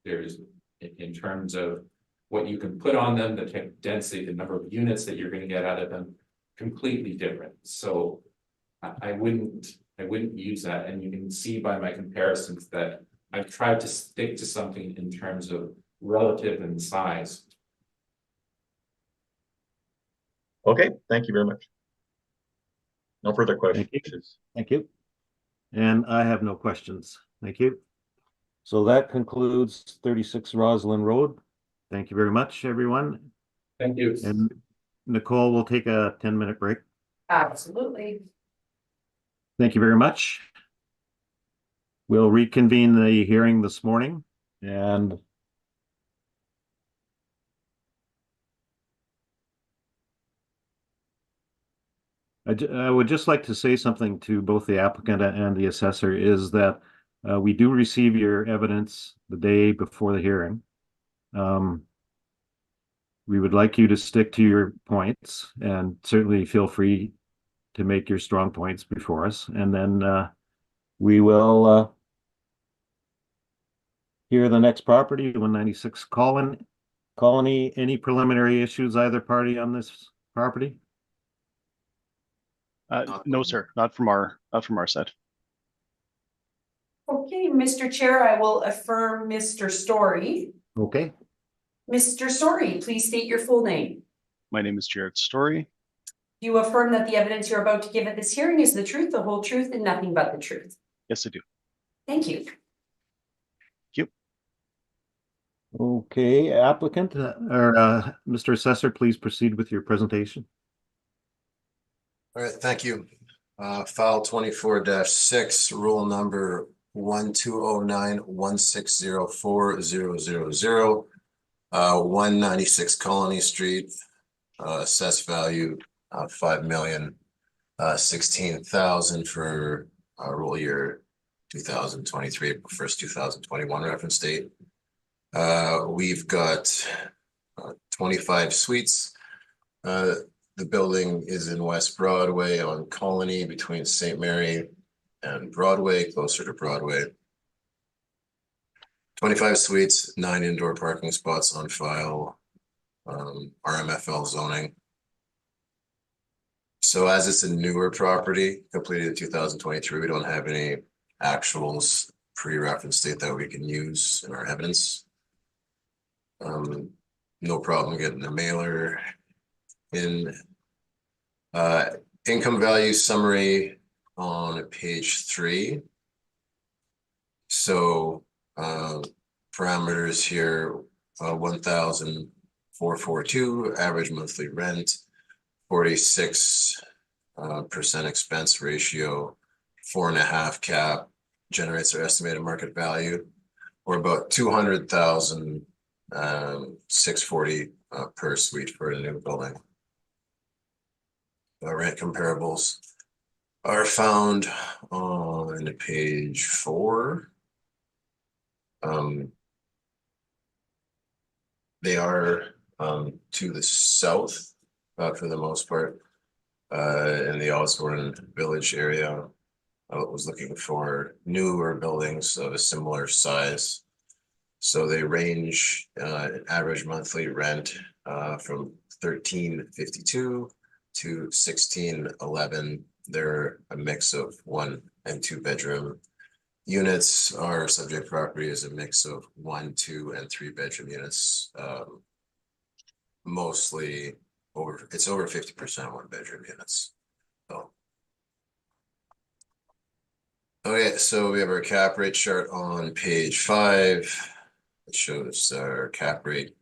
S4: There's, in terms of what you can put on them, the density, the number of units that you're going to get out of them, completely different. So I wouldn't use that, and you can see by my comparisons that I've tried to stick to something in terms of relative in size.
S5: Okay, thank you very much. No further questions.
S1: Thank you. And I have no questions. Thank you. So that concludes 36 Roslyn Road. Thank you very much, everyone.
S4: Thank you.
S1: And Nicole will take a 10-minute break.
S2: Absolutely.
S1: Thank you very much. We'll reconvene the hearing this morning, and I would just like to say something to both the applicant and the assessor is that we do receive your evidence the day before the hearing. We would like you to stick to your points and certainly feel free to make your strong points before us. And then we will hear the next property, 196 Colony. Any preliminary issues either party on this property?
S7: No, sir, not from our side.
S2: Okay, Mr. Chair, I will affirm Mr. Story.
S1: Okay.
S2: Mr. Story, please state your full name.
S7: My name is Jared Story.
S2: You affirm that the evidence you're about to give at this hearing is the truth, the whole truth, and nothing but the truth.
S7: Yes, I do.
S2: Thank you.
S1: Okay, applicant or Mr. Assessor, please proceed with your presentation.
S3: All right, thank you. File 24-6, rule number 1209-1604000, 196 Colony Street, assessed value $5,016,000 for rule year 2023, April 1st, 2021 reference date. We've got 25 suites. The building is in West Broadway on Colony between St. Mary and Broadway, closer to Broadway. 25 suites, 9 indoor parking spots on file, RMFL zoning. So as it's a newer property, completed in 2023, we don't have any actuals pre-reference date that we can use in our evidence. No problem getting a mailer in. Income value summary on page 3. So parameters here, 1,442 average monthly rent, 46% expense ratio, 4.5 cap, generates our estimated market value, or about 200,000, 640 per suite for a new building. Rent comparables are found on page 4. They are to the south for the most part in the Osborne Village area. I was looking for newer buildings of a similar size. So they range average monthly rent from $1,352 to $1,611. They're a mix of 1 and 2 bedroom units. Our subject property is a mix of 1, 2, and 3 bedroom units. Mostly it's over 50% 1 bedroom units. So okay, so we have our cap rate chart on page 5. It shows our cap rate,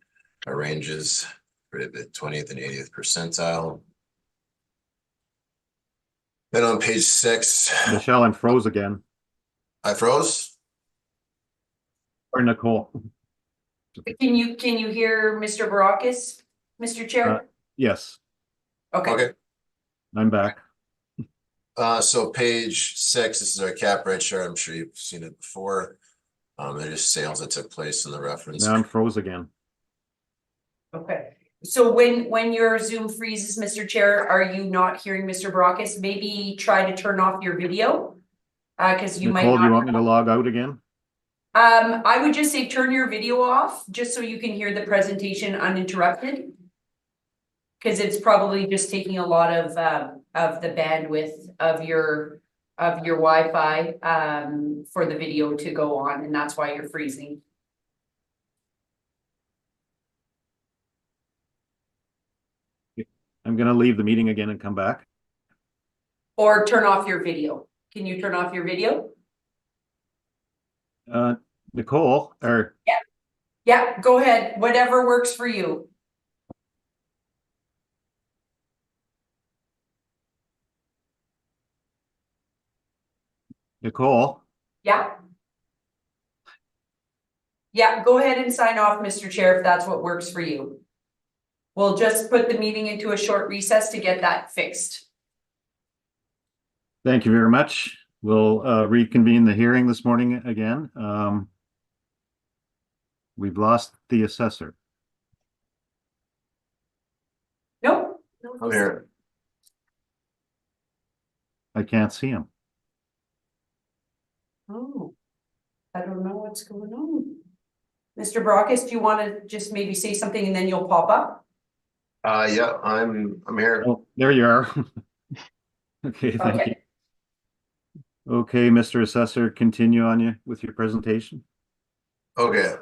S3: our ranges for the 20th and 80th percentile. Then on page 6.
S1: Michelle, I'm froze again.
S3: I froze?
S1: Or Nicole.
S2: Can you hear Mr. Barakis, Mr. Chair?
S1: Yes,
S3: Okay.
S1: I'm back.
S3: So page 6, this is our cap rate chart. I'm sure you've seen it before. They're just sales that took place in the reference.
S1: Now I'm froze again.
S2: Okay, so when your Zoom freezes, Mr. Chair, are you not hearing Mr. Barakis? Maybe try to turn off your video. Because you might
S1: Nicole,
S2: not.
S1: do you want me to log out again?
S2: I would just say turn your video off, just so you can hear the presentation uninterrupted. Because it's probably just taking a lot of the bandwidth of your Wi-Fi for the video to go on, and that's why you're freezing.
S1: I'm gonna leave the meeting again and come back.
S2: Or turn off your video. Can you turn off your video?
S1: Nicole, or
S2: Yeah, go ahead, whatever works for you.
S1: Nicole,
S2: Yeah. Yeah, go ahead and sign off, Mr. Chair, if that's what works for you. We'll just put the meeting into a short recess to get that fixed.
S1: Thank you very much. We'll reconvene the hearing this morning again. We've lost the assessor.
S2: Nope.
S3: I'm here.
S1: I can't see him.
S2: Oh, I don't know what's going on. Mr. Brockis, do you want to just maybe say something and then you'll pop up?
S3: Yeah, I'm here.
S1: Oh, there you are. Okay, thank you.
S2: Okay.
S1: Okay, Mr. Assessor, continue on with your presentation.
S3: Okay,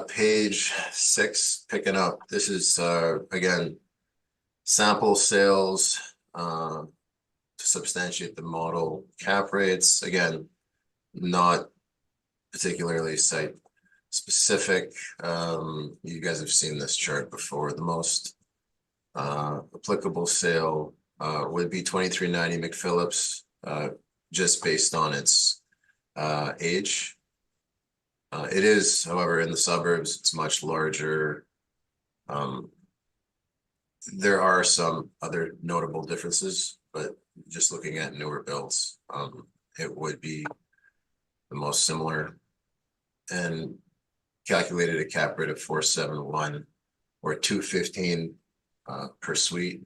S3: page 6, picking up. This is again sample sales to substantiate the model cap rates. Again, not particularly site specific. You guys have seen this chart before. The most applicable sale would be 2390 McPhillips, just based on its age. It is, however, in the suburbs, it's much larger. There are some other notable differences, but just looking at newer builds, it would be the most similar, and calculated a cap rate of 471 or 215 per suite,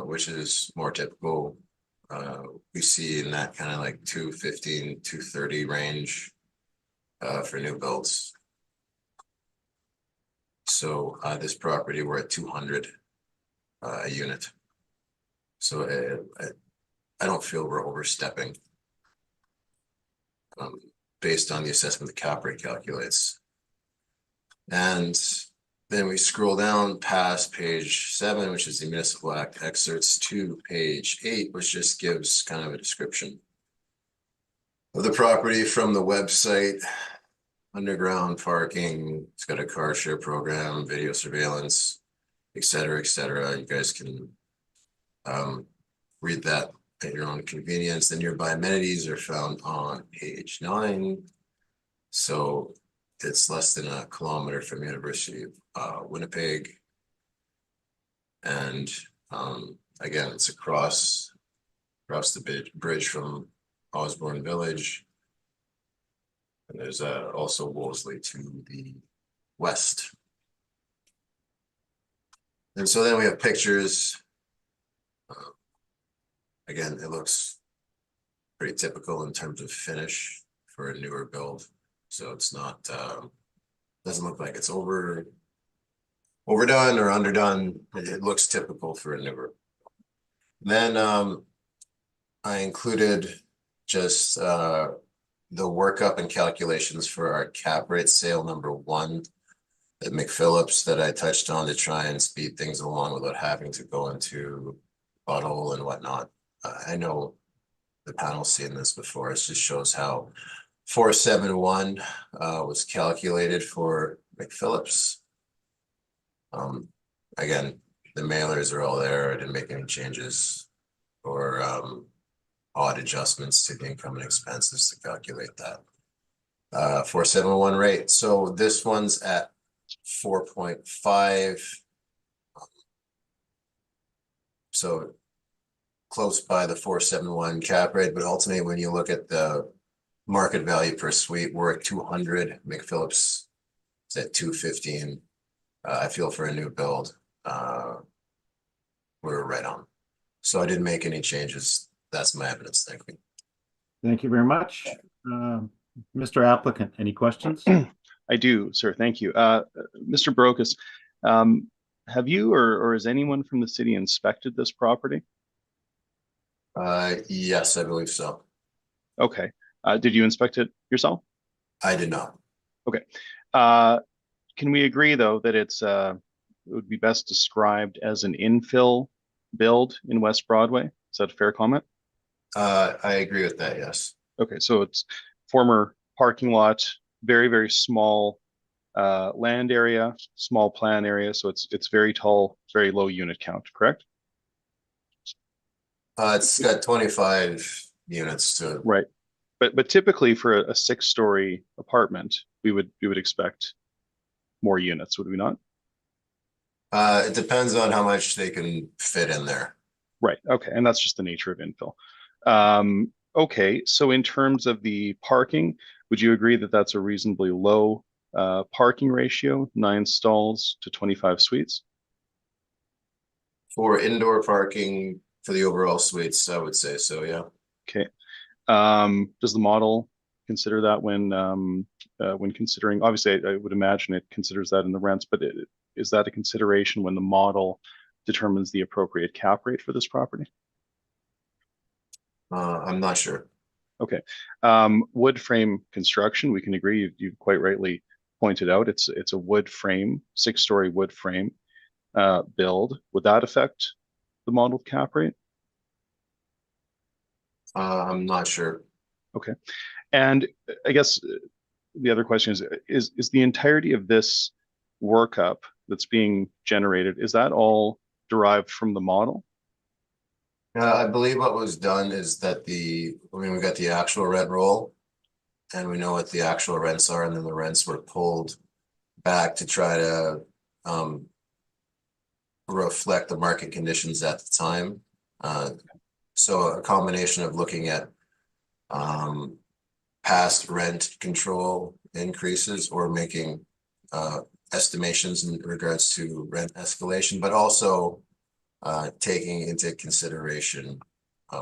S3: which is more typical. We see in that kind of like 215, 230 range for new builds. So this property, we're at 200 a unit. So I don't feel we're overstepping based on the assessment the cap rate calculates. And then we scroll down past page 7, which is the municipal act excerpts, to page 8, which just gives kind of a description of the property from the website. Underground parking, it's got a car share program, video surveillance, et cetera, et cetera. You guys can read that at your own convenience. The nearby amenities are found on page 9. So it's less than a kilometer from University of Winnipeg. And again, it's across the bridge from Osborne Village. And there's also Wolseley to the west. And so then we have pictures. Again, it looks pretty typical in terms of finish for a newer build. So it's not, doesn't look like it's overdone or underdone. It looks typical for a newer. Then I included just the workup and calculations for our cap rate sale number 1 at McPhillips that I touched on to try and speed things along without having to go into butthole and whatnot. I know the panel's seen this before. It just shows how 471 was calculated for McPhillips. Again, the mailers are all there. I didn't make any changes or odd adjustments to the income and expenses to calculate that. 471 rate. So this one's at 4.5. So close by the 471 cap rate, but ultimately when you look at the market value per suite, we're at 200. McPhillips is at 215. I feel for a new build, we're right on. So I didn't make any changes. That's my evidence. Thank you.
S1: Thank you very much. Mr. Applicant, any questions?
S7: I do, sir. Thank you. Mr. Brokus, have you or has anyone from the city inspected this property?
S3: Yes, I believe so.
S7: Okay. Did you inspect it yourself?
S3: I did not.
S7: Okay. Can we agree though that it would be best described as an infill build in West Broadway? Is that a fair comment?
S3: I agree with that, yes.
S7: Okay, so it's former parking lot, very, very small land area, small plan area, so it's very tall, very low unit count, correct?
S3: It's got 25 units to.
S7: Right, but typically for a 6-story apartment, we would expect more units, would we not?
S3: It depends on how much they can fit in there.
S7: Right, okay, and that's just the nature of infill. Okay, so in terms of the parking, would you agree that that's a reasonably low parking ratio, 9 stalls to 25 suites?
S3: For indoor parking for the overall suites, I would say so, yeah.
S7: Okay. Does the model consider that when considering, obviously I would imagine it considers that in the rents, but is that a consideration when the model determines the appropriate cap rate for this property?
S3: I'm not sure.
S7: Okay. Wood frame construction, we can agree, you quite rightly pointed out, it's a wood frame, 6-story wood frame build. Would that affect the modeled cap rate?
S3: I'm not sure.
S7: Okay. And I guess the other question is the entirety of this workup that's being generated, is that all derived from the model?
S3: I believe what was done is that we got the actual rent roll and we know what the actual rents are, and then the rents were pulled back to try to reflect the market conditions at the time. So a combination of looking at past rent control increases or making estimations in regards to rent escalation, but also taking into consideration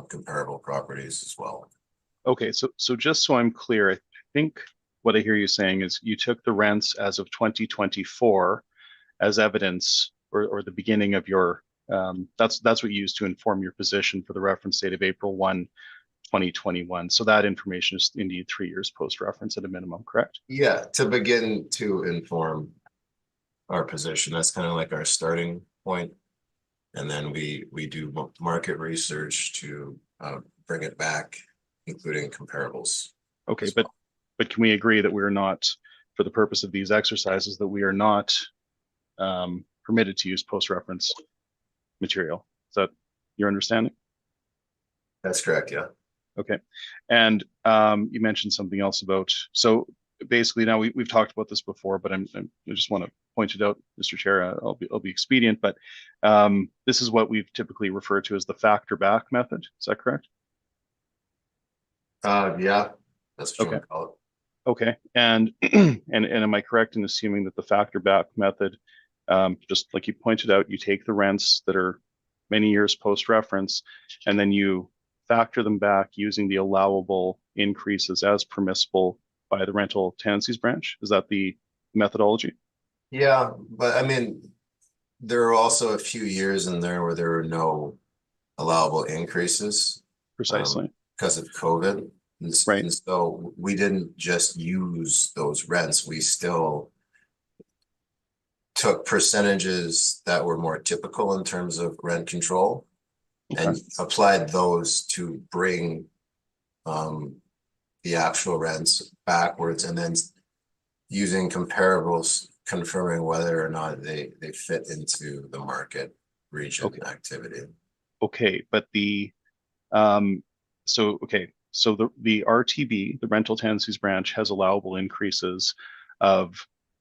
S3: comparable properties as well.
S7: Okay, so just so I'm clear, I think what I hear you saying is you took the rents as of 2024 as evidence, or the beginning of your that's what you used to inform your position for the reference date of April 1, 2021. So that information is indeed 3 years post-reference at a minimum, correct?
S3: Yeah, to begin to inform our position. That's kind of like our starting point. And then we do market research to bring it back, including comparables.
S7: Okay,
S3: as well.
S7: but can we agree that we're not, for the purpose of these exercises, that we are not permitted to use post-reference material? Is that your understanding?
S3: That's correct, yeah.
S7: Okay. And you mentioned something else about, so basically now we've talked about this before, but I just want to point it out, Mr. Chair. I'll be expedient, but this is what we've typically referred to as the factor back method. Is that correct?
S3: Yeah, that's what you
S7: Okay.
S3: would call it.
S7: Okay. And am I correct in assuming that the factor back method, just like you pointed out, you take the rents that are many years post-reference, and then you factor them back using the allowable increases as permissible by the rental tenancies branch? Is that the methodology?
S3: Yeah, but I mean, there are also a few years in there where there were no allowable increases
S7: Precisely.
S3: because of COVID.
S7: Right.
S3: And so we didn't just use those rents, we still took percentages that were more typical in terms of rent control and applied those to bring the actual rents backwards, and then using comparables confirming whether or not they fit into the market region activity.
S7: Okay, but the so the RTB, the rental tenancies branch, has allowable increases of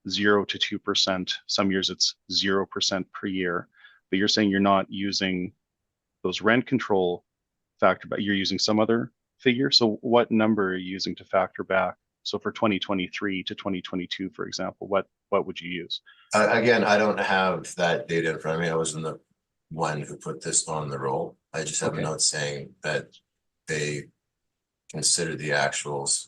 S7: 0 to 2%. Some years it's 0% per year, but you're saying you're not using those rent control factor, but you're using some other figure. So what number are you using to factor back? So for 2023 to 2022, for example, what would you use?
S3: Again, I don't have that data in front of me. I wasn't the one who put this on the roll. I just have a note saying that they considered the actuals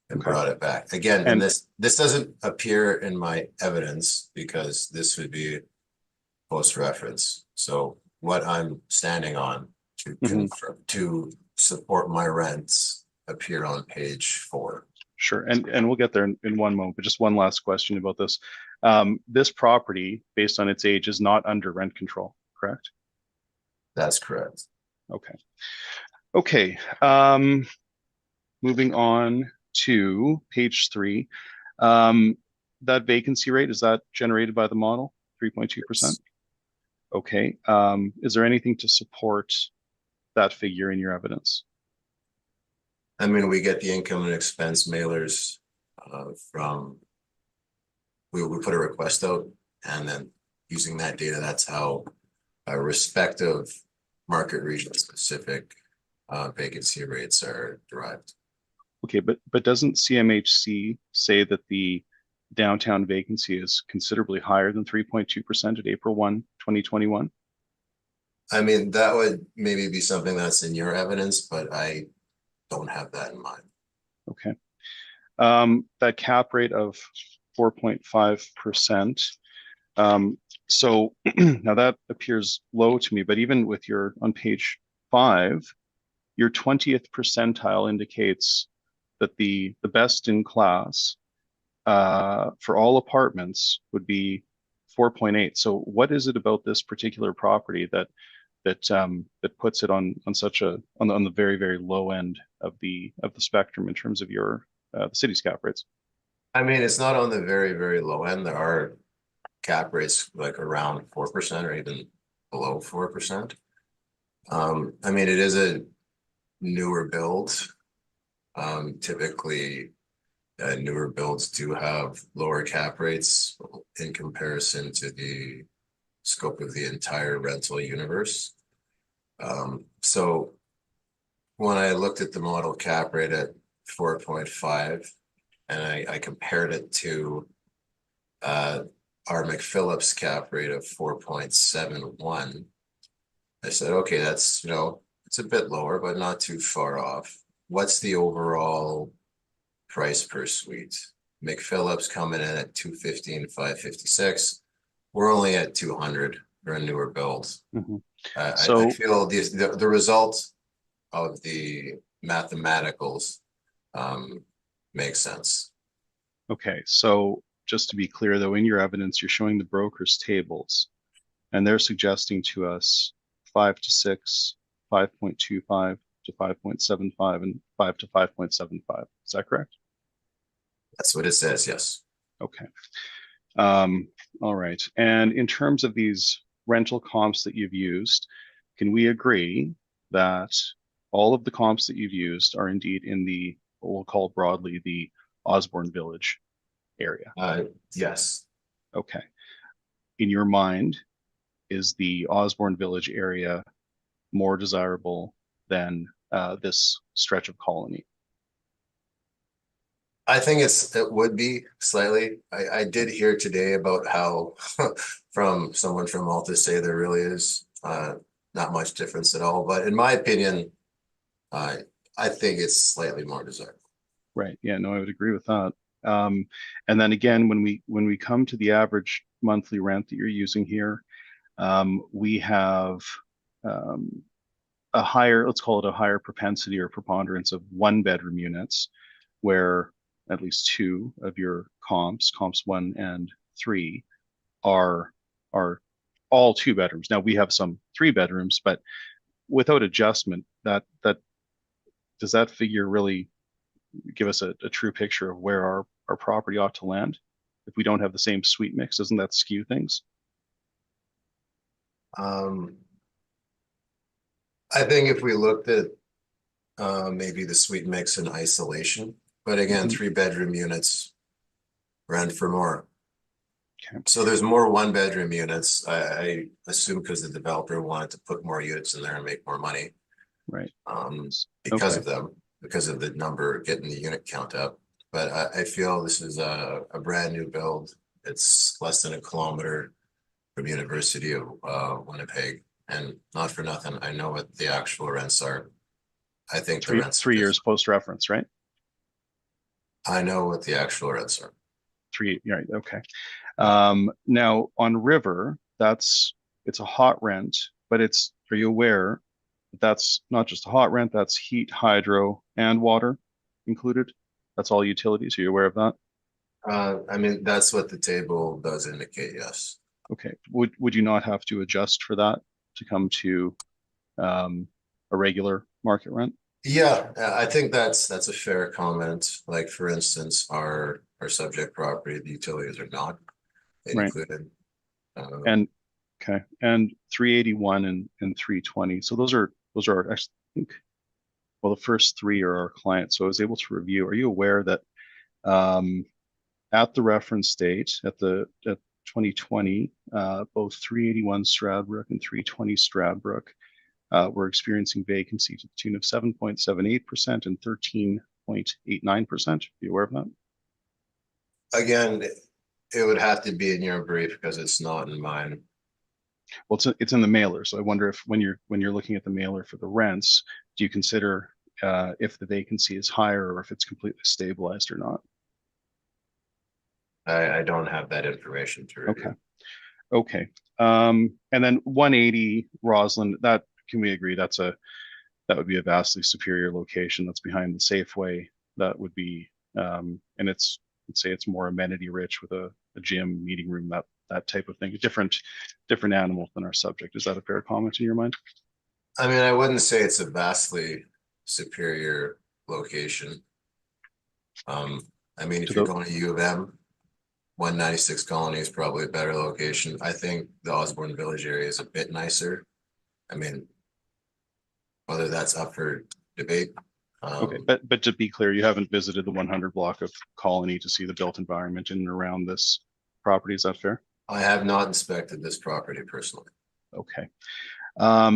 S3: and brought it back again. And this doesn't appear in my evidence because this would be post reference. So what I'm standing on to confirm, to support my rents appear on page 4.
S7: Sure, and we'll get there in one moment, but just one last question about this. This property, based on its age, is not under rent control, correct?
S3: That's correct.
S7: Okay. Moving on to page 3. That vacancy rate, is that generated by the model, 3.2%? Okay. Is there anything to support that figure in your evidence?
S3: I mean, we get the income and expense mailers from, we put a request out, and then using that data, that's how a respective market region specific vacancy rates are derived.
S7: Okay, but doesn't CMHC say that the downtown vacancy is considerably higher than 3.2% at April 1, 2021?
S3: I mean, that would maybe be something that's in your evidence, but I don't have that in mind.
S7: Okay. That cap rate of 4.5%. So now that appears low to me, but even with your on page 5, your 20th percentile indicates that the best in class for all apartments would be 4.8. So what is it about this particular property that puts it on such a on the very, very low end of the spectrum in terms of your the city's cap rates?
S3: I mean, it's not on the very, very low end. There are cap rates like around 4% or even below 4%. I mean, it is a newer build. Typically, newer builds do have lower cap rates in comparison to the scope of the entire rental universe. So when I looked at the model cap rate at 4.5 and I compared it to our McPhillips cap rate of 4.71, I said, okay, that's, it's a bit lower, but not too far off. What's the overall price per suite? McPhillips coming in at 215, 556. We're only at 200 for a newer build. I feel the result of the mathematicals makes sense.
S7: Okay, so just to be clear though, in your evidence, you're showing the brokers' tables, and they're suggesting to us 5 to 6, 5.25 to 5.75, and 5 to 5.75. Is that correct?
S3: That's what it says, yes.
S7: Okay. All right. And in terms of these rental comps that you've used, can we agree that all of the comps that you've used are indeed in the, what we'll call broadly, the Osborne Village area?
S3: Yes.
S7: Okay. In your mind, is the Osborne Village area more desirable than this stretch of Colony?
S3: I think it would be slightly. I did hear today about how from someone from Malta say there really is not much difference at all. But in my opinion, I think it's slightly more desirable.
S7: Right. Yeah, no, I would agree with that. And then again, when we come to the average monthly rent that you're using here, we have a higher, let's call it a higher propensity or preponderance of 1-bedroom units, where at least 2 of your comps 1 and 3, are all 2 bedrooms. Now we have some 3 bedrooms, but without adjustment, that does that figure really give us a true picture of where our property ought to land? If we don't have the same suite mix, doesn't that skew things?
S3: I think if we looked at maybe the suite mix in isolation, but again, 3-bedroom units rent for more.
S7: Okay.
S3: So there's more 1-bedroom units. I assume because the developer wanted to put more units in there and make more money.
S7: Right.
S3: Because of them, because of the number, getting the unit count up. But I feel this is a brand new build. It's less than a kilometer from University of Winnipeg, and not for nothing, I know what the actual rents are. I think the rents
S7: 3 years post reference, right?
S3: I know what the actual rents are.
S7: 3, right? Okay. Now on River, it's a hot rent, but are you aware that that's not just a hot rent? That's heat, hydro, and water included. That's all utilities. Are you aware of that?
S3: I mean, that's what the table does indicate, yes.
S7: Okay. Would you not have to adjust for that to come to a regular market rent?
S3: Yeah, I think that's a fair comment. Like for instance, our subject property, the utilities are not included.
S7: And okay, and 381 and 320. So those are I think, well, the first 3 are our clients. So I was able to review. Are you aware that at the reference date at 2020, both 381 Stradbrook and 320 Stradbrook we're experiencing vacancy to the tune of 7.78% and 13.89%. Be aware of that?
S3: Again, it would have to be in your brief because it's not in mine.
S7: Well, it's in the mailer. So I wonder if when you're looking at the mailer for the rents, do you consider if the vacancy is higher or if it's completely stabilized or not?
S3: I don't have that information to review.
S7: Okay. And then 180 Roslyn, that can we agree that would be a vastly superior location. That's behind the Safeway. That would be and let's say it's more amenity rich with a gym, meeting room, that type of thing. A different animal than our subject. Is that a fair comment in your mind?
S3: I mean, I wouldn't say it's a vastly superior location. I mean, if you're going to U of M, 196 Colony is probably a better location. I think the Osborne Village area is a bit nicer. I mean, whether that's up for debate.
S7: Okay, but to be clear, you haven't visited the 100 block of Colony to see the built environment in and around this property. Is that fair?
S3: I have not inspected this property personally.
S7: Okay.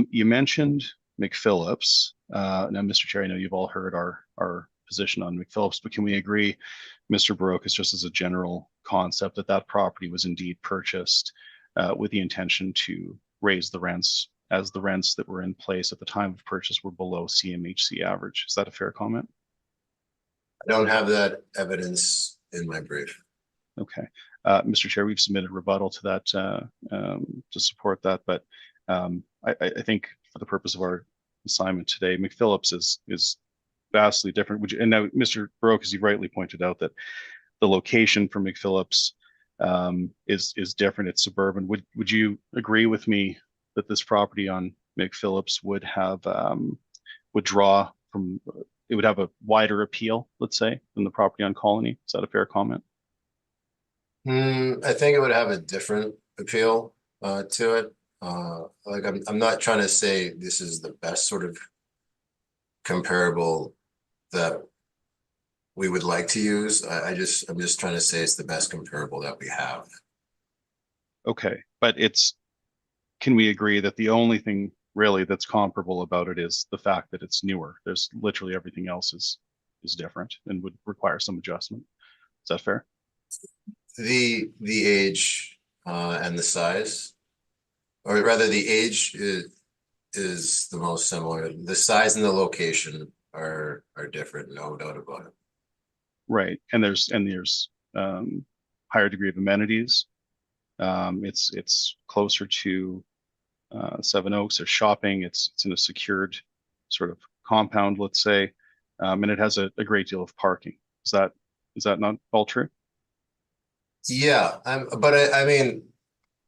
S7: You mentioned McPhillips. Now, Mr. Chair, I know you've all heard our position on McPhillips, but can we agree, Mr. Baroque, is just as a general concept that property was indeed purchased with the intention to raise the rents, as the rents that were in place at the time of purchase were below CMHC average. Is that a fair comment?
S3: I don't have that evidence in my brief.
S7: Okay. Mr. Chair, we've submitted rebuttal to that to support that, but I think for the purpose of our assignment today, McPhillips is vastly different. And now, Mr. Baroque, as you rightly pointed out, that the location for McPhillips is different. It's suburban. Would you agree with me that this property on McPhillips would draw from, it would have a wider appeal, let's say, than the property on Colony? Is that a fair comment?
S3: I think it would have a different appeal to it. Like I'm not trying to say this is the best sort of comparable that we would like to use. I'm just trying to say it's the best comparable that we have.
S7: Okay, but can we agree that the only thing really that's comparable about it is the fact that it's newer? There's literally everything else is different and would require some adjustment. Is that fair?
S3: The age and the size, or rather the age is the most similar. The size and the location are different, no doubt about it.
S7: Right, and there's higher degree of amenities. It's closer to Seven Oaks. There's shopping. It's in a secured sort of compound, let's say, and it has a great deal of parking. Is that not all true?
S3: Yeah, but I mean,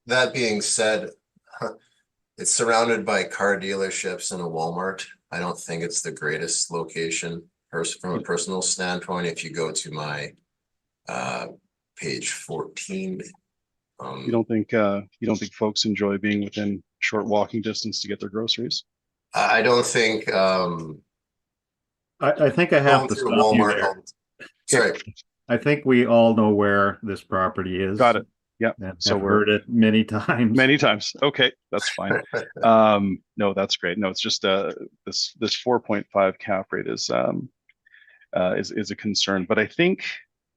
S3: that being said, it's surrounded by car dealerships and a Walmart. I don't think it's the greatest location from a personal standpoint. If you go to my page 14,
S7: you don't think folks enjoy being within short walking distance to get their groceries?
S3: I don't think
S1: I think I have to stop you there.
S3: Sorry.
S1: I think we all know where this property is.
S7: Got it. Yeah.
S1: So we've heard it many times.
S7: Many times. Okay, that's fine. No, that's great. No, it's just this 4.5 cap rate is a concern. But I think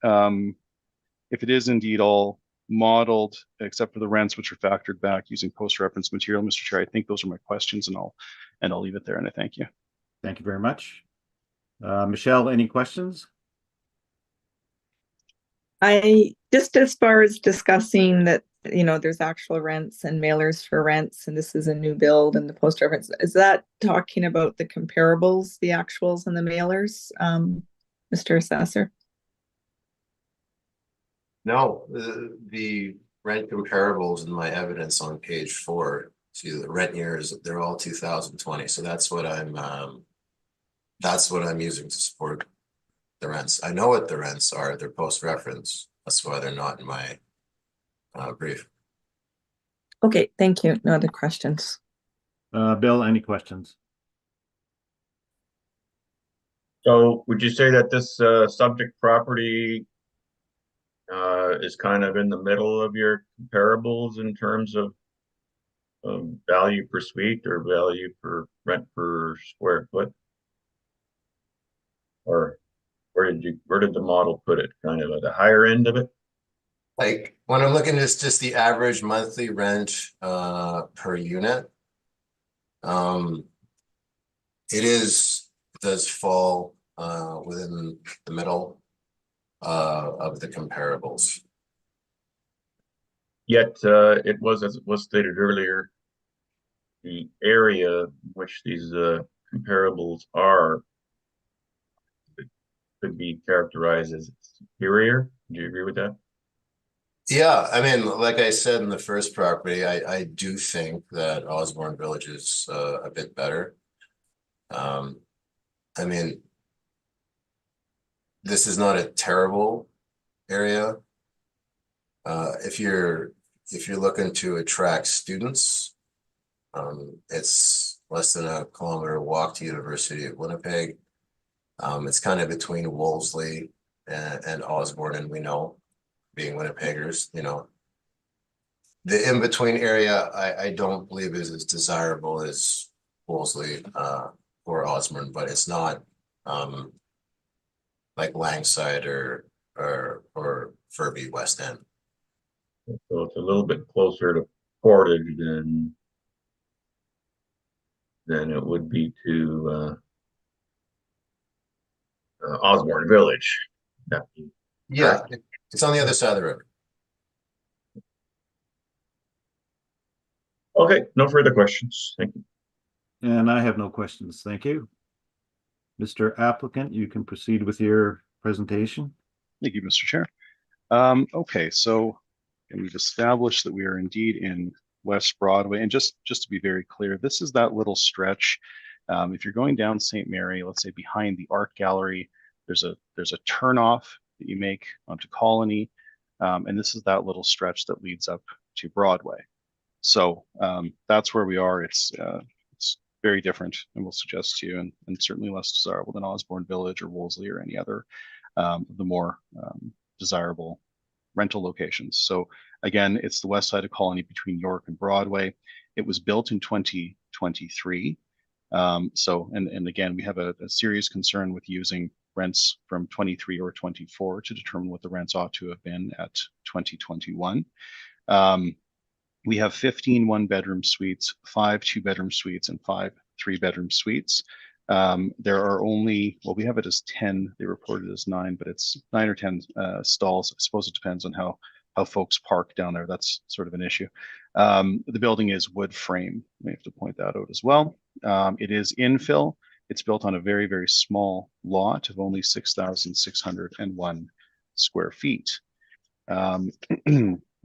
S7: if it is indeed all modeled, except for the rents which are factored back using post-reference material, Mr. Chair, I think those are my questions, and I'll leave it there. And I thank you.
S1: Thank you very much. Michelle, any questions?
S6: I just, as far as discussing that, there's actual rents and mailers for rents, and this is a new build and the post reference, is that talking about the comparables, the actuals and the mailers, Mr. Assessor?
S3: No, the rent comparables in my evidence on page 4. See, the rent years, they're all 2020. So that's what I'm using to support the rents. I know what the rents are. They're post-reference. That's why they're not in my brief.
S6: Okay, thank you. No other questions.
S1: Bill, any questions?
S5: So would you say that this subject property is kind of in the middle of your comparables in terms of value per suite or value per rent per square foot? Or where did the model put it? Kind of at the higher end of it?
S3: Like, when I'm looking at just the average monthly rent per unit. It does fall within the middle of the comparables.
S5: Yet it was, as it was stated earlier, the area in which these comparables are could be characterized as superior. Do you agree with that?
S3: Yeah, I mean, like I said in the first property, I do think that Osborne Village is a bit better. I mean, this is not a terrible area. If you're looking to attract students, it's less than a kilometer walk to University of Winnipeg. It's kind of between Wolseley and Osborne, and we know, being Winnipeggers, you know, the in-between area I don't believe is as desirable as Wolseley or Osborne, but it's not like Langside or Furby West End.
S5: So it's a little bit closer to Portage than it would be to Osborne Village.
S3: Yeah, it's on the other side of the river.
S5: Okay, no further questions. Thank you.
S1: And I have no questions. Thank you. Mr. Applicant, you can proceed with your presentation.
S7: Thank you, Mr. Chair. Okay, so and we've established that we are indeed in West Broadway. And just to be very clear, this is that little stretch. If you're going down St. Mary, let's say behind the art gallery, there's a turnoff that you make onto Colony. And this is that little stretch that leads up to Broadway. So that's where we are. It's very different, and we'll suggest to you, and certainly less desirable than Osborne Village or Wolseley or any other the more desirable rental locations. So again, it's the west side of Colony between York and Broadway. It was built in 2023. And again, we have a serious concern with using rents from 23 or 24 to determine what the rents ought to have been at 2021. We have 15 one-bedroom suites, 5 two-bedroom suites, and 5 three-bedroom suites. There are only, well, we have it as 10. They reported as 9, but it's 9 or 10 stalls. I suppose it depends on how folks park down there. That's sort of an issue. The building is wood frame. We have to point that out as well. It is infill. It's built on a very, very small lot of only 6,601 square feet.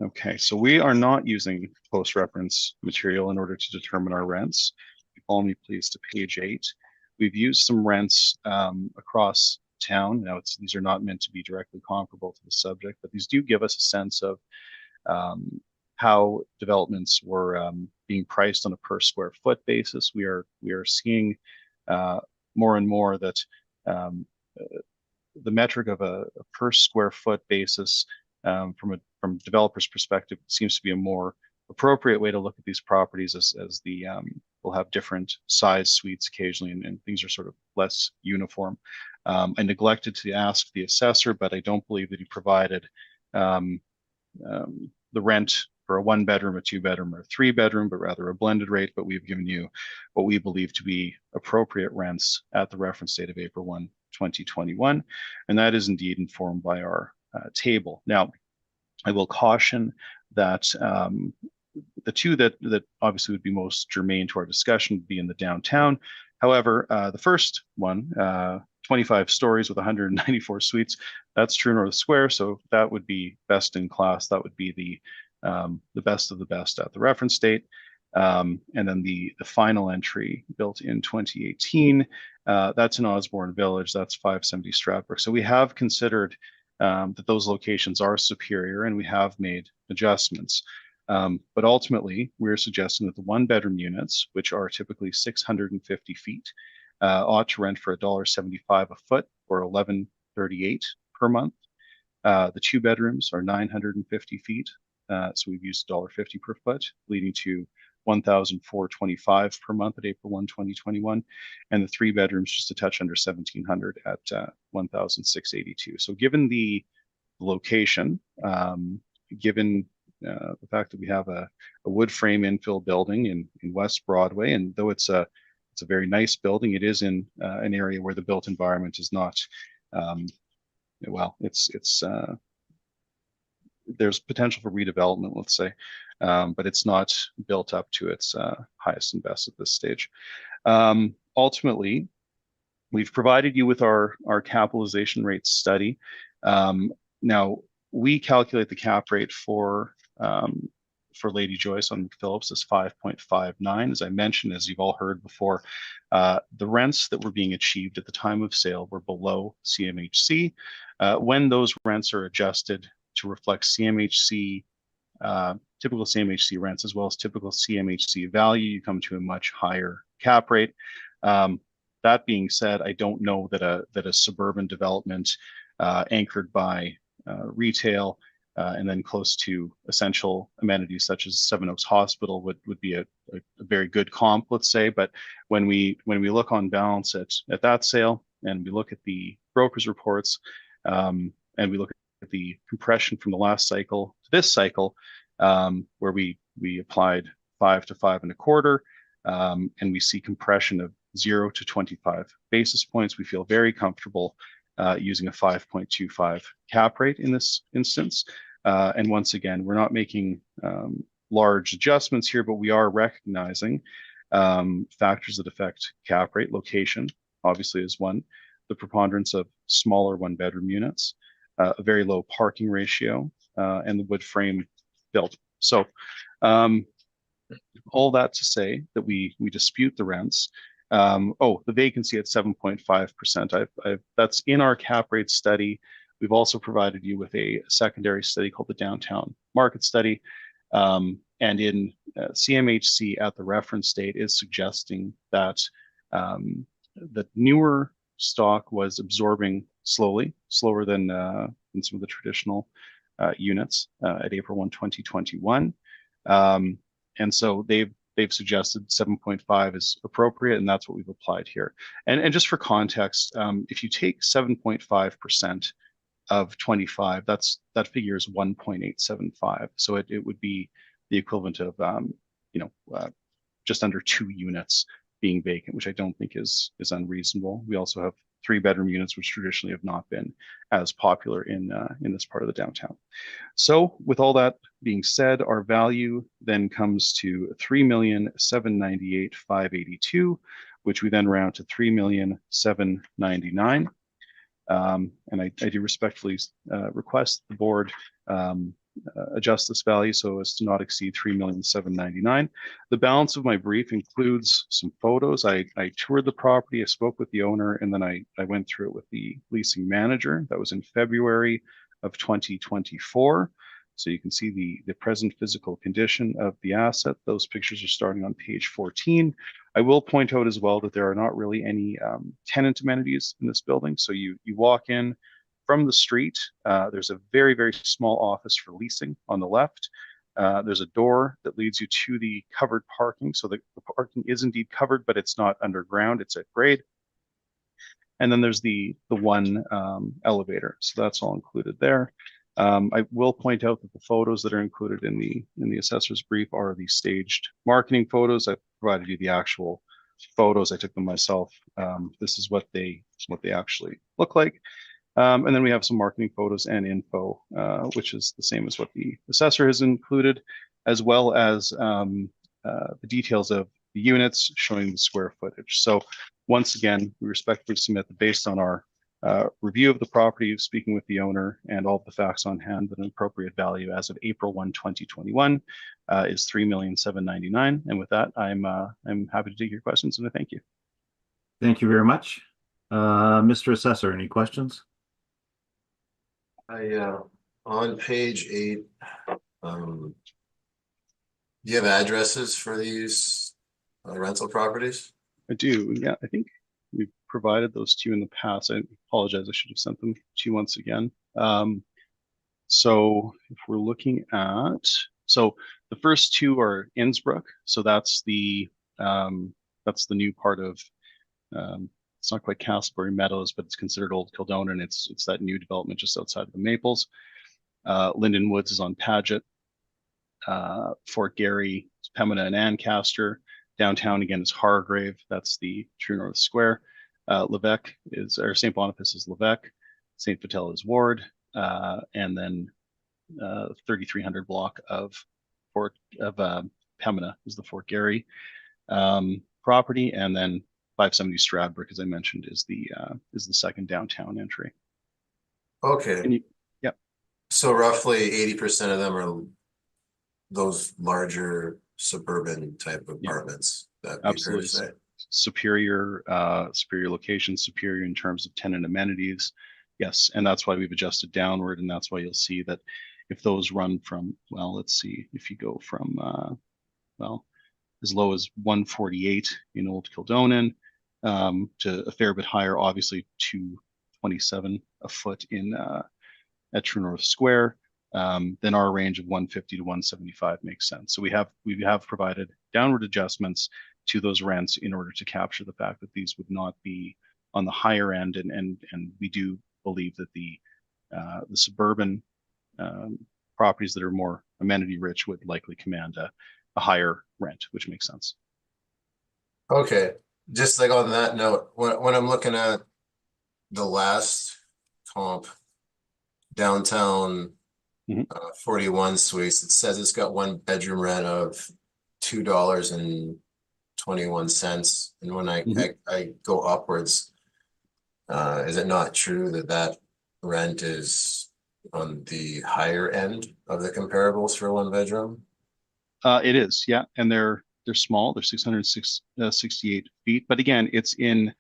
S7: Okay, so we are not using post-reference material in order to determine our rents. Follow me, please, to page 8. We've used some rents across town. Now, these are not meant to be directly comparable to the subject, but these do give us a sense of how developments were being priced on a per square foot basis. We are seeing more and more that the metric of a per square foot basis from developers' perspective seems to be a more appropriate way to look at these properties, as the we'll have different size suites occasionally, and things are sort of less uniform. I neglected to ask the assessor, but I don't believe that he provided the rent for a 1-bedroom, a 2-bedroom, or a 3-bedroom, but rather a blended rate. But we've given you what we believe to be appropriate rents at the reference date of April 1, 2021, and that is indeed informed by our table. Now, I will caution that the two that obviously would be most germane to our discussion would be in the downtown. However, the first one, 25 stories with 194 suites, that's True North Square, so that would be best in class. That would be the best of the best at the reference date. And then the final entry built in 2018, that's in Osborne Village, that's 570 Stradbrook. So we have considered that those locations are superior, and we have made adjustments. But ultimately, we're suggesting that the 1-bedroom units, which are typically 650 feet, ought to rent for $1.75 a foot or $11.38 per month. The 2 bedrooms are 950 feet, so we've used $1.50 per foot, leading to $1,425 per month at April 1, 2021, and the 3 bedrooms just a touch under 1,700 at $1,682. So given the location, given the fact that we have a wood frame infill building in West Broadway, and though it's a very nice building, it is in an area where the built environment is not well, there's potential for redevelopment, let's say, but it's not built up to its highest and best at this stage. Ultimately, we've provided you with our capitalization rate study. Now, we calculate the cap rate for Lady Joyce on Phillips as 5.59. As I mentioned, as you've all heard before, the rents that were being achieved at the time of sale were below CMHC. When those rents are adjusted to reflect CMHC, typical CMHC rents, as well as typical CMHC value, you come to a much higher cap rate. That being said, I don't know that a suburban development anchored by retail and then close to essential amenities such as Seven Oaks Hospital would be a very good comp, let's say. But when we look on balance at that sale, and we look at the brokers' reports, and we look at the compression from the last cycle to this cycle, where we applied 5 to 5.25, and we see compression of 0 to 25 basis points, we feel very comfortable using a 5.25 cap rate in this instance. And once again, we're not making large adjustments here, but we are recognizing factors that affect cap rate. Location, obviously, is one. The preponderance of smaller 1-bedroom units, a very low parking ratio, and the wood frame built. So all that to say that we dispute the rents. The vacancy at 7.5%. That's in our cap rate study. We've also provided you with a secondary study called the Downtown Market Study. And in CMHC at the reference date is suggesting that the newer stock was absorbing slower than some of the traditional units at April 1, 2021. And so they've suggested 7.5 is appropriate, and that's what we've applied here. And just for context, if you take 7.5% of 25, that figure is 1.875. So it would be the equivalent of just under 2 units being vacant, which I don't think is unreasonable. We also have 3-bedroom units, which traditionally have not been as popular in this part of the downtown. So with all that being said, our value then comes to $3,798,582, which we then round to $3,799,000. And I do respectfully request the board adjust this value so as to not exceed $3,799,000. The balance of my brief includes some photos. I toured the property, I spoke with the owner, and then I went through it with the leasing manager. That was in February of 2024. So you can see the present physical condition of the asset. Those pictures are starting on page 14. I will point out as well that there are not really any tenant amenities in this building. So you walk in from the street. There's a very, very small office for leasing on the left. There's a door that leads you to the covered parking. So the parking is indeed covered, but it's not underground, it's at grade. And then there's the one elevator. So that's all included there. I will point out that the photos that are included in the assessor's brief are the staged marketing photos. I've provided you the actual photos. I took them myself. This is what they actually look like. And then we have some marketing photos and info, which is the same as what the assessor has included, as well as the details of the units showing the square footage. So once again, we respectfully submit that based on our review of the property, speaking with the owner, and all of the facts on hand, that an appropriate value as of April 1, 2021 is $3,799,000. And with that, I'm happy to take your questions, and I thank you.
S1: Thank you very much. Mr. Assessor, any questions?
S3: On page 8, do you have addresses for these rental properties?
S7: I do. Yeah, I think we've provided those to you in the past. I apologize. I should have sent them to you once again. So if we're looking at So the first two are Innsbruck. So that's the new part of it's not quite Castleberry Meadows, but it's considered Old Kildonan. It's that new development just outside of the Maples. Linden Woods is on Paget. Fort Garry, Pembina and Ancaster. Downtown again is Hargrave. That's the True North Square. Levesque is, or St. Boniface is Levesque. St. Vital is Ward. And then 3300 block of Pembina is the Fort Garry property, and then 570 Stradbrook, as I mentioned, is the second downtown entry.
S3: Okay.
S7: And
S3: So roughly 80% of them are those larger suburban type apartments. That
S7: absolutely. Superior location, superior in terms of tenant amenities. Yes, and that's why we've adjusted downward, and that's why you'll see that if those run from, well, let's see, if you go from as low as 148 in Old Kildonan to a fair bit higher, obviously 227 a foot in at True North Square, then our range of 150 to 175 makes sense. So we have provided downward adjustments to those rents in order to capture the fact that these would not be on the higher end, and we do believe that the suburban properties that are more amenity rich would likely command a higher rent, which makes sense.
S3: Okay, just like on that note, when I'm looking at the last comp downtown 41 suites, it says it's got 1 bedroom rent of $2.21, and when I go upwards, is it not true that rent is on the higher end of the comparables for 1 bedroom?
S7: It is, yeah, and they're small. They're 668 feet, but again, it's in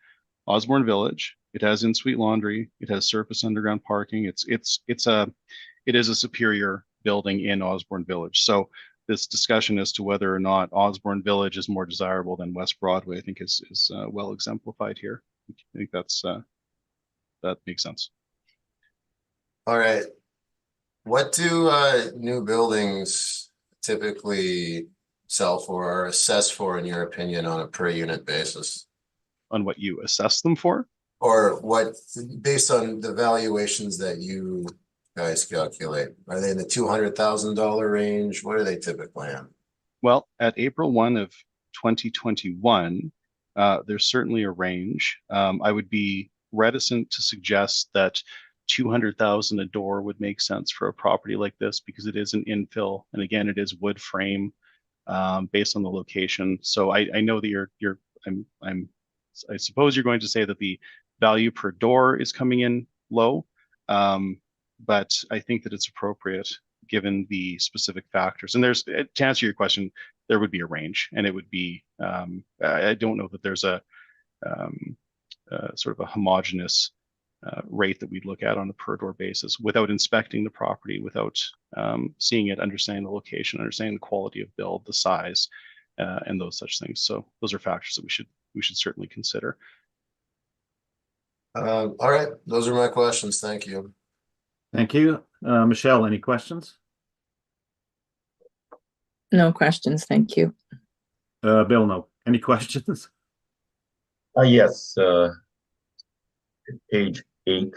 S7: Osborne Village. It has in-suite laundry. It has surface underground parking. It is a superior building in Osborne Village. So this discussion as to whether or not Osborne Village is more desirable than West Broadway, I think is well exemplified here. I think that makes sense.
S3: All right. What do new buildings typically sell for or assess for, in your opinion, on a per unit basis?
S7: On what you assess them for?
S3: Or what, based on the valuations that you guys calculate? Are they in the $200,000 range? What are they typically on?
S7: Well, at April 1 of 2021, there's certainly a range. I would be reticent to suggest that 200,000 a door would make sense for a property like this, because it is an infill, and again, it is wood frame based on the location. So I know that I suppose you're going to say that the value per door is coming in low, but I think that it's appropriate given the specific factors. And there's, to answer your question, there would be a range, and it would be, I don't know that there's a sort of a homogeneous rate that we'd look at on a per door basis without inspecting the property, without seeing it, understanding the location, understanding the quality of build, the size, and those such things. So those are factors that we should certainly consider.
S3: All right, those are my questions. Thank you.
S1: Thank you. Michelle, any questions?
S6: No questions, thank you.
S1: Bill, no. Any questions?
S5: Yes, page 8.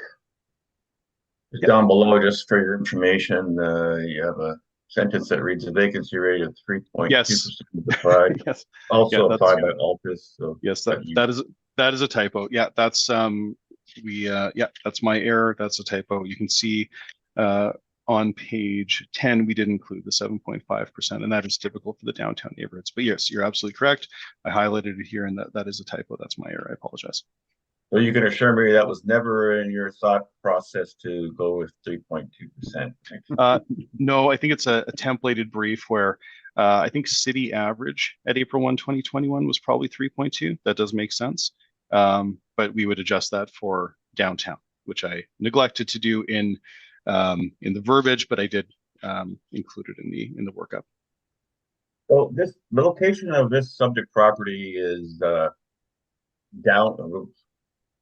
S5: Down below, just for your information, you have a sentence that reads a vacancy rate of 3.2% applied.
S7: Yes.
S5: Also applied by Altus. So
S7: yes, that is a typo. Yeah, that's that's my error. That's a typo. You can see on page 10, we did include the 7.5%, and that is typical for the downtown neighborhoods. But yes, you're absolutely correct. I highlighted it here, and that is a typo. That's my error. I apologize.
S5: So you can assure me that was never in your thought process to go with 3.2%?
S7: No, I think it's a templated brief where I think city average at April 1, 2021 was probably 3.2. That does make sense. But we would adjust that for downtown, which I neglected to do in the verbiage, but I did include it in the workup.
S5: So the location of this subject property is down,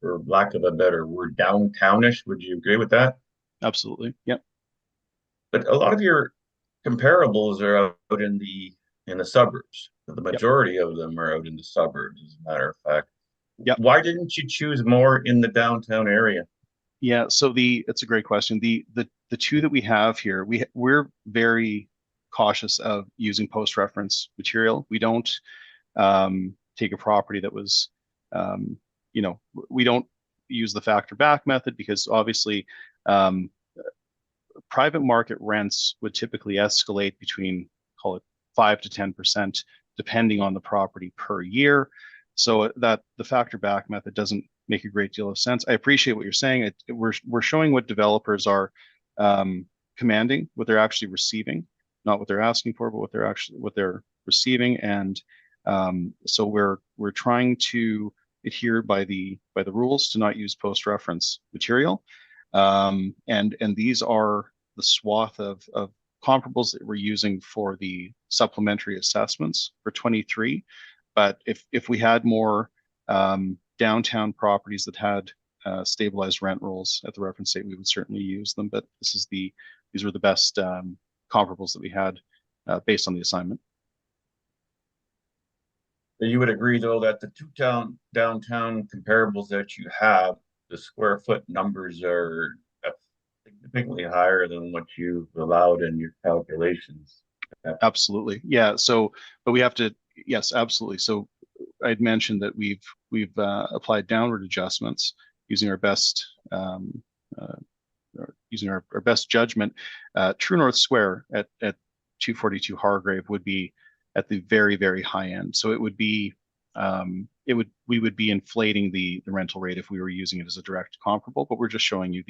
S5: for lack of a better word, downtownish. Would you agree with that?
S7: Absolutely. Yep.
S5: But a lot of your comparables are out in the suburbs. The majority of them are out in the suburbs, as a matter of fact.
S7: Yep.
S5: Why didn't you choose more in the downtown area?
S7: Yeah, so it's a great question. The two that we have here, we're very cautious of using post-reference material. We don't take a property that was we don't use the factor back method because obviously private market rents would typically escalate between, call it 5 to 10%, depending on the property per year. So that the factor back method doesn't make a great deal of sense. I appreciate what you're saying. We're showing what developers are commanding, what they're actually receiving, not what they're asking for, but what they're receiving. And so we're trying to adhere by the rules to not use post-reference material. And these are the swath of comparables that we're using for the supplementary assessments for 23. But if we had more downtown properties that had stabilized rent rolls at the reference date, we would certainly use them. But these were the best comparables that we had based on the assignment.
S5: You would agree, though, that the two downtown comparables that you have, the square foot numbers are significantly higher than what you've allowed in your calculations.
S7: Absolutely. Yeah. So, but we have to, yes, absolutely. So I'd mentioned that we've applied downward adjustments using our best best judgment. True North Square at 242 Hargrave would be at the very, very high end. So it would be we would be inflating the rental rate if we were using it as a direct comparable, but we're just showing you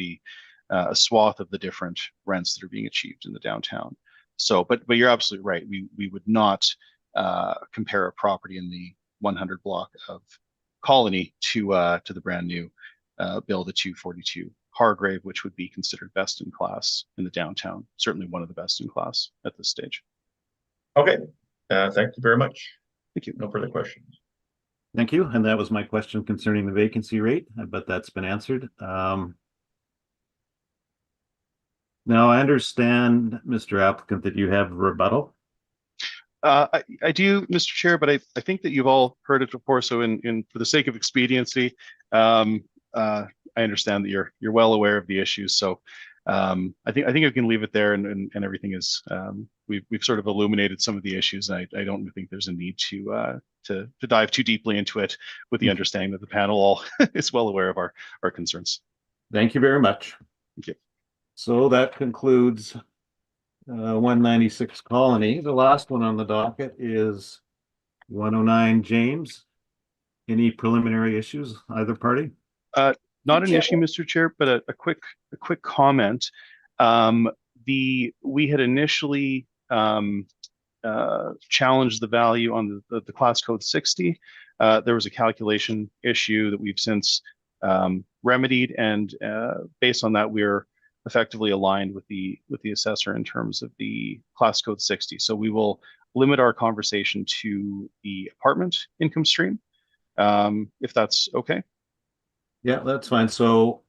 S7: a swath of the different rents that are being achieved in the downtown. So, but you're absolutely right. We would not compare a property in the 100 block of Colony to the brand new build at 242 Hargrave, which would be considered best in class in the downtown. Certainly one of the best in class at this stage.
S5: Okay, thank you very much.
S7: Thank you.
S5: No further questions.
S1: Thank you. And that was my question concerning the vacancy rate, but that's been answered. Now I understand, Mr. Applicant, that you have a rebuttal.
S7: I do, Mr. Chair, but I think that you've all heard it before. So for the sake of expediency, I understand that you're well aware of the issues. So I think I can leave it there, and everything is we've sort of illuminated some of the issues. I don't think there's a need to dive too deeply into it, with the understanding that the panel all is well aware of our concerns.
S1: Thank you very much.
S7: Thank you.
S1: So that concludes 196 Colony. The last one on the docket is 109 James. Any preliminary issues, either party?
S7: Not an issue, Mr. Chair, but a quick comment. We had initially challenged the value on the class code 60. There was a calculation issue that we've since remedied, and based on that, we're effectively aligned with the assessor in terms of the class code 60. So we will limit our conversation to the apartment income stream, if that's okay.
S1: Yeah, that's fine. So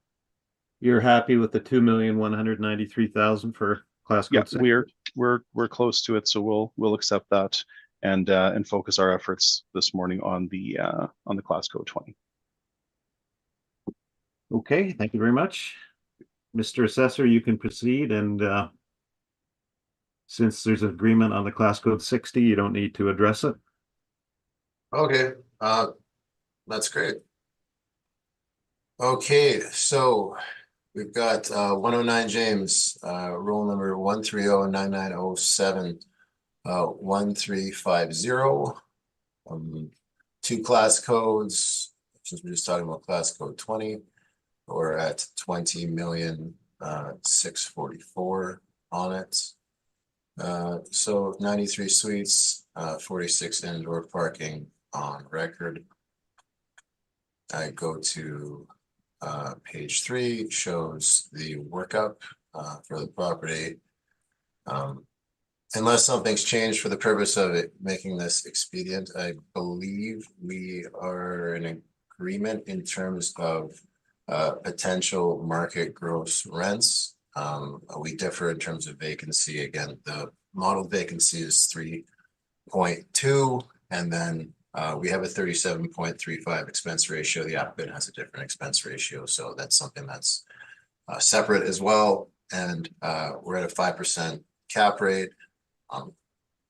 S1: you're happy with the 2,193,000 for class code 60?
S7: We're close to it, so we'll accept that and focus our efforts this morning on the class code 20.
S1: Okay, thank you very much. Mr. Assessor, you can proceed, and since there's an agreement on the class code 60, you don't need to address it.
S3: Okay, that's great. Okay, so we've got 109 James, roll number 1309907, 1350. Two class codes, since we're just talking about class code 20. We're at 20,644,000 on it. So 93 suites, 46 indoor parking on record. I go to page 3, shows the workup for the property. Unless something's changed for the purpose of it making this expedient, I believe we are in agreement in terms of potential market gross rents. We differ in terms of vacancy. Again, the model vacancy is 3.2, and then we have a 37.35 expense ratio. The applicant has a different expense ratio, so that's something that's separate as well. And we're at a 5% cap rate.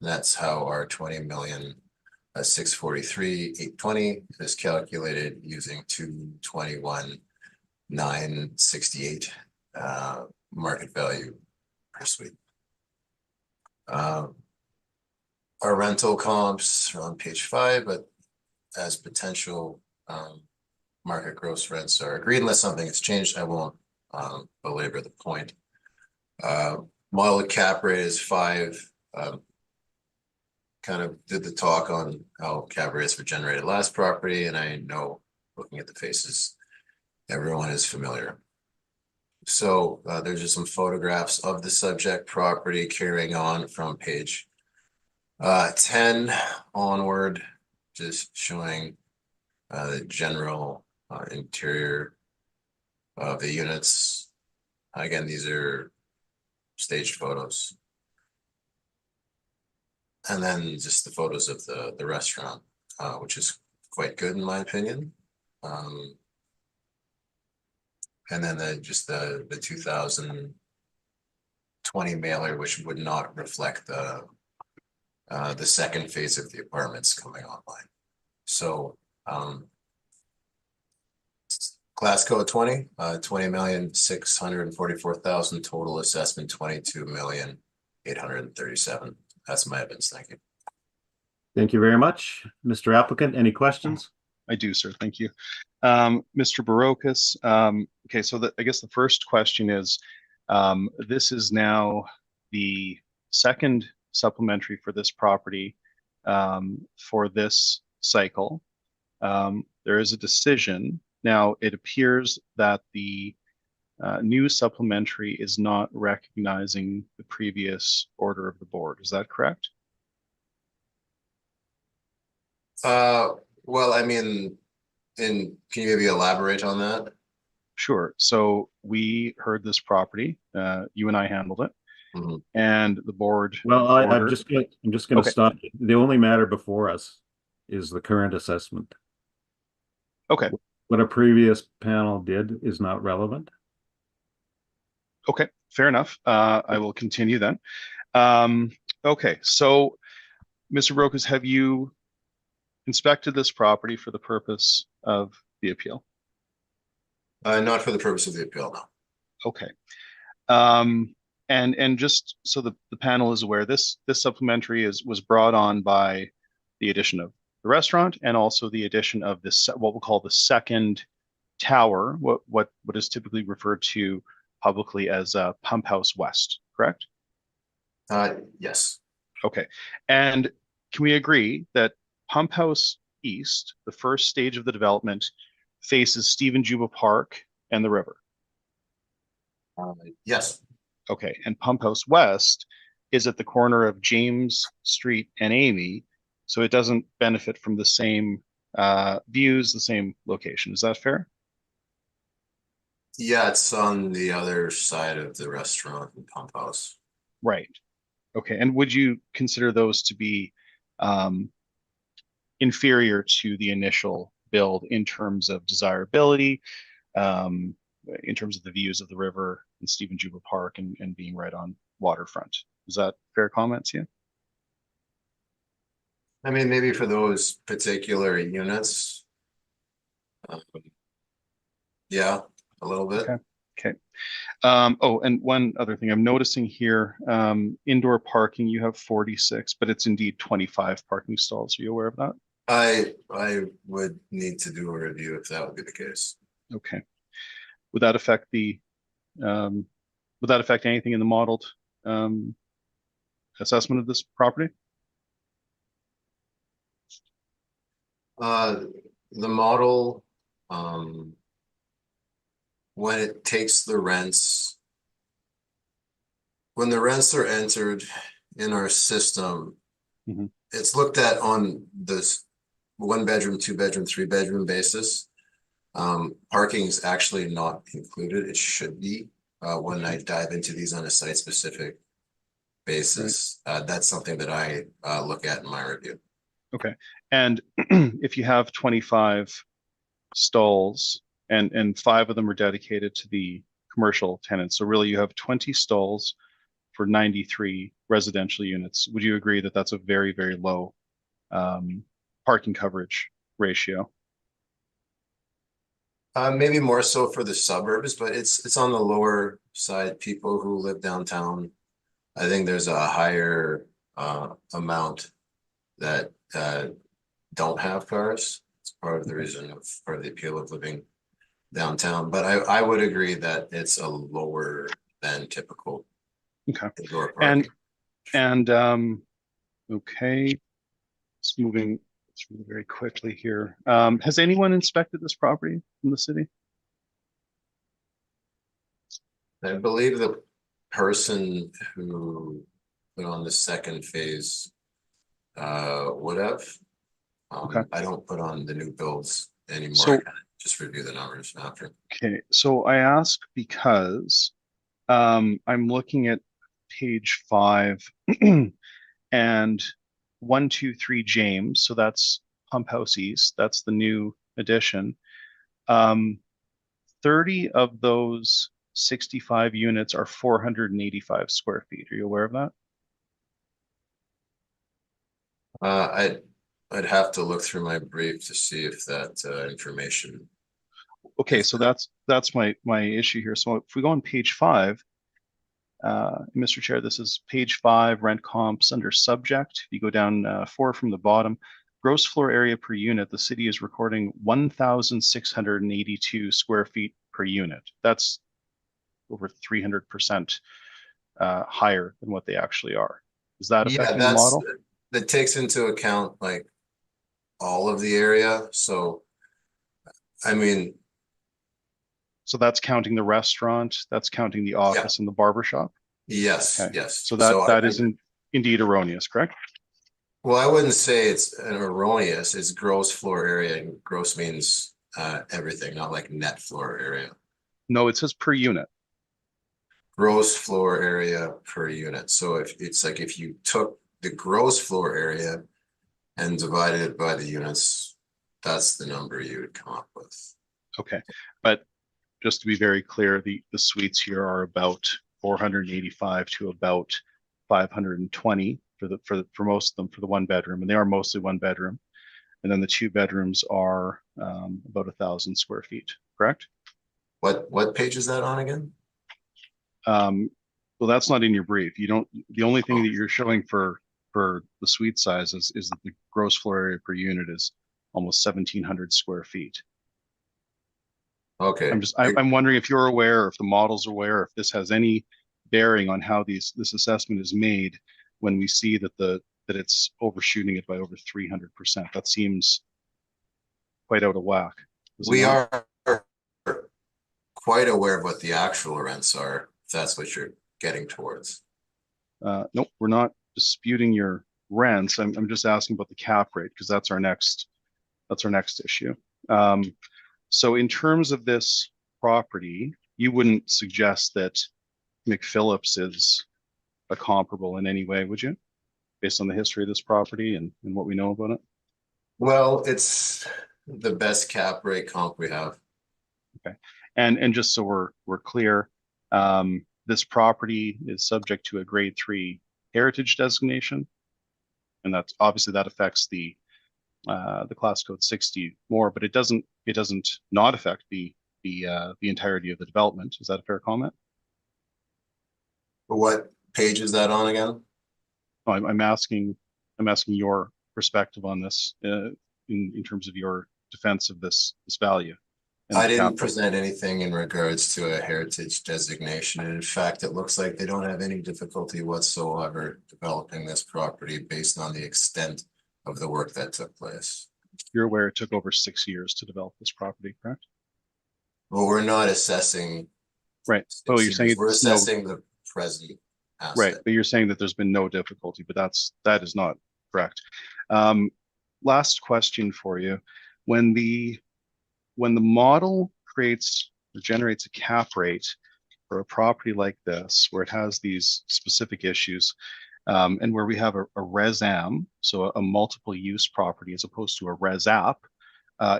S3: That's how our 20 million 643,820 is calculated using 221,968 market value per suite. Our rental comps are on page 5, but as potential market gross rents are agreed, unless something has changed, I won't belabor the point. Model cap rate is 5. Kind of did the talk on how cap rates were generated last property, and I know, looking at the faces, everyone is familiar. So there's just some photographs of the subject property carrying on from page 10 onward, just showing the general interior of the units. Again, these are staged photos. And then just the photos of the restaurant, which is quite good in my opinion. And then just the 2020 mailer, which would not reflect the second phase of the apartments coming online. So class code 20,644,000, total assessment 22,837,000. That's my evidence. Thank you.
S1: Thank you very much. Mr. Applicant, any questions?
S7: I do, sir. Thank you. Mr. Barocas, okay, so I guess the first question is, this is now the second supplementary for this property for this cycle. There is a decision. Now, it appears that the new supplementary is not recognizing the previous order of the board. Is that correct?
S3: Well, I mean, can you maybe elaborate on that?
S7: Sure. So we heard this property, you and I handled it, and the board.
S1: Well, I'm just going to
S7: Okay.
S1: stop. The only matter before us is the current assessment.
S7: Okay.
S1: What a previous panel did is not relevant.
S7: Okay, fair enough. I will continue then. Okay, so Mr. Barocas, have you inspected this property for the purpose of the appeal?
S3: Not for the purpose of the appeal, no.
S7: Okay. And just so the panel is aware, this supplementary was brought on by the addition of the restaurant and also the addition of this, what we'll call the second tower, what is typically referred to publicly as Pump House West, correct?
S3: Yes.
S7: Okay. And can we agree that Pump House East, the first stage of the development, faces Stephen Juba Park and the river?
S3: Yes.
S7: Okay. And Pump House West is at the corner of James Street and Amy, so it doesn't benefit from the same views, the same location. Is that fair?
S3: Yeah, it's on the other side of the restaurant and Pump House.
S7: Right. Okay. And would you consider those to be inferior to the initial build in terms of desirability, in terms of the views of the river and Stephen Juba Park and being right on waterfront? Is that fair comments? Yeah.
S3: I mean, maybe for those particular units. Yeah, a little bit.
S7: Okay. Okay. Oh, and one other thing I'm noticing here, indoor parking, you have 46, but it's indeed 25 parking stalls. Are you aware of that?
S3: I would need to do a review if that would be the case.
S7: Okay. Would that affect anything in the modeled assessment of this property?
S3: The model, when it takes the rents, when the rents are entered in our system, it's looked at on this 1 bedroom, 2 bedroom, 3 bedroom basis. Parking is actually not included. It should be when I dive into these on a site specific basis. That's something that I look at in my review.
S7: Okay. And if you have 25 stalls and 5 of them are dedicated to the commercial tenants, so really you have 20 stalls for 93 residential units. Would you agree that that's a very, very low parking coverage ratio?
S3: Maybe more so for the suburbs, but it's on the lower side. People who live downtown, I think there's a higher amount that don't have cars. It's part of the reason of part of the appeal of living downtown. But I would agree that it's a lower than typical
S7: Okay.
S3: indoor parking.
S7: And okay, it's moving through very quickly here. Has anyone inspected this property from the city?
S3: I believe the person who put on the second phase would have.
S7: Okay.
S3: I don't put on the new builds anymore.
S7: So-
S3: I kinda just review the numbers after.
S7: Okay, so I ask because I'm looking at page 5 and 123 James, so that's Pump House East, that's the new addition. 30 of those 65 units are 485 square feet. Are you aware of that?
S3: I'd have to look through my brief to see if that information.
S7: Okay, so that's my issue here. So if we go on page 5, Mr. Chair, this is page 5, rent comps under subject. If you go down 4 from the bottom, gross floor area per unit, the city is recording 1,682 square feet per unit. That's over 300% higher than what they actually are. Is that
S3: Yeah,
S7: affecting the model?
S3: that takes into account like all of the area. So, I mean,
S7: So that's counting the restaurant, that's counting the office and the barber shop.
S3: yes,
S7: Okay.
S3: yes.
S7: So that
S3: I-
S7: is indeed erroneous, correct?
S3: Well, I wouldn't say it's an erroneous. It's gross floor area, and gross means everything, not like net floor area.
S7: No, it says per unit.
S3: Gross floor area per unit. So if it's like if you took the gross floor area and divided it by the units, that's the number you would come up with.
S7: Okay, but just to be very clear, the suites here are about 485 to about 520 for most of them for the 1 bedroom, and they are mostly 1 bedroom. And then the 2 bedrooms are about 1,000 square feet, correct?
S3: What page is that on again?
S7: Well, that's not in your brief. You don't. The only thing that you're showing for the suite size is that the gross floor area per unit is almost 1,700 square feet.
S3: Okay.
S7: I'm wondering if you're aware, if the model's aware, if this has any bearing on how this assessment is made when we see that it's overshooting it by over 300%. That seems quite out of whack.
S3: We are quite aware of what the actual rents are, if that's what you're getting towards.
S7: Nope, we're not disputing your rents. I'm just asking about the cap rate because that's our next issue. So in terms of this property, you wouldn't suggest that McPhillips is a comparable in any way, would you? Based on the history of this property and what we know about it?
S3: Well, it's the best cap rate comp we have.
S7: Okay. And just so we're clear, this property is subject to a grade 3 heritage designation. And that's obviously that affects the class code 60 more, but it doesn't not affect the entirety of the development. Is that a fair comment?
S3: What page is that on again?
S7: Oh, I'm asking your perspective on this in terms of your defense of this value.
S3: I didn't present anything in regards to a heritage designation. And in fact, it looks like they don't have any difficulty whatsoever developing this property based on the extent of the work that took place.
S7: You're aware it took over 6 years to develop this property, correct?
S3: Well, we're not assessing.
S7: Right. Oh, you're saying
S3: we're
S7: it's no,
S3: assessing the present asset.
S7: right, but you're saying that there's been no difficulty, but that is not correct. Last question for you. When the model creates or generates a cap rate, for a property like this, where it has these specific issues, and where we have a res am, so a multiple use property as opposed to a res app,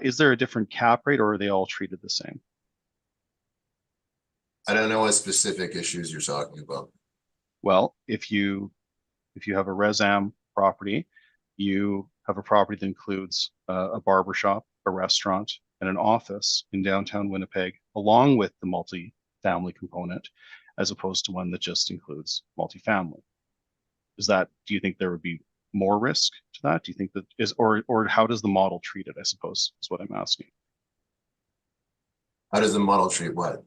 S7: is there a different cap rate, or are they all treated the same?
S3: I don't know what specific issues you're talking about.
S7: Well, if you have a res am property, you have a property that includes a barber shop, a restaurant, and an office in downtown Winnipeg, along with the multi-family component, as opposed to one that just includes multifamily. Do you think there would be more risk to that? Do you think that or how does the model treat it, I suppose, is what I'm asking.
S3: How does the model treat what?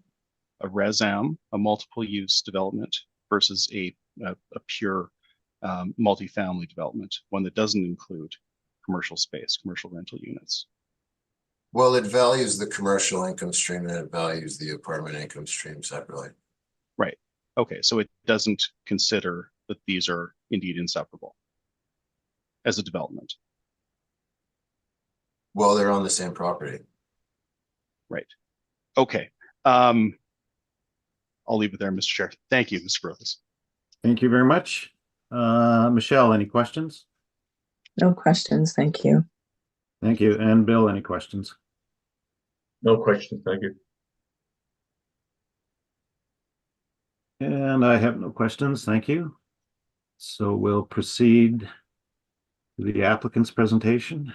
S7: A res am, a multiple use development, versus a pure multifamily development, one that doesn't include commercial space, commercial rental units.
S3: Well, it values the commercial income stream and it values the apartment income stream separately.
S7: Right. Okay. So it doesn't consider that these are indeed inseparable as a development.
S3: Well, they're on the same property.
S7: Right. Okay. I'll leave it there, Mr. Chair. Thank you, Mr. Groves.
S1: Thank you very much. Michelle, any questions?
S6: No questions, thank you.
S1: Thank you. And Bill, any questions?
S5: No questions, thank you.
S1: And I have no questions, thank you. So we'll proceed to the applicant's presentation.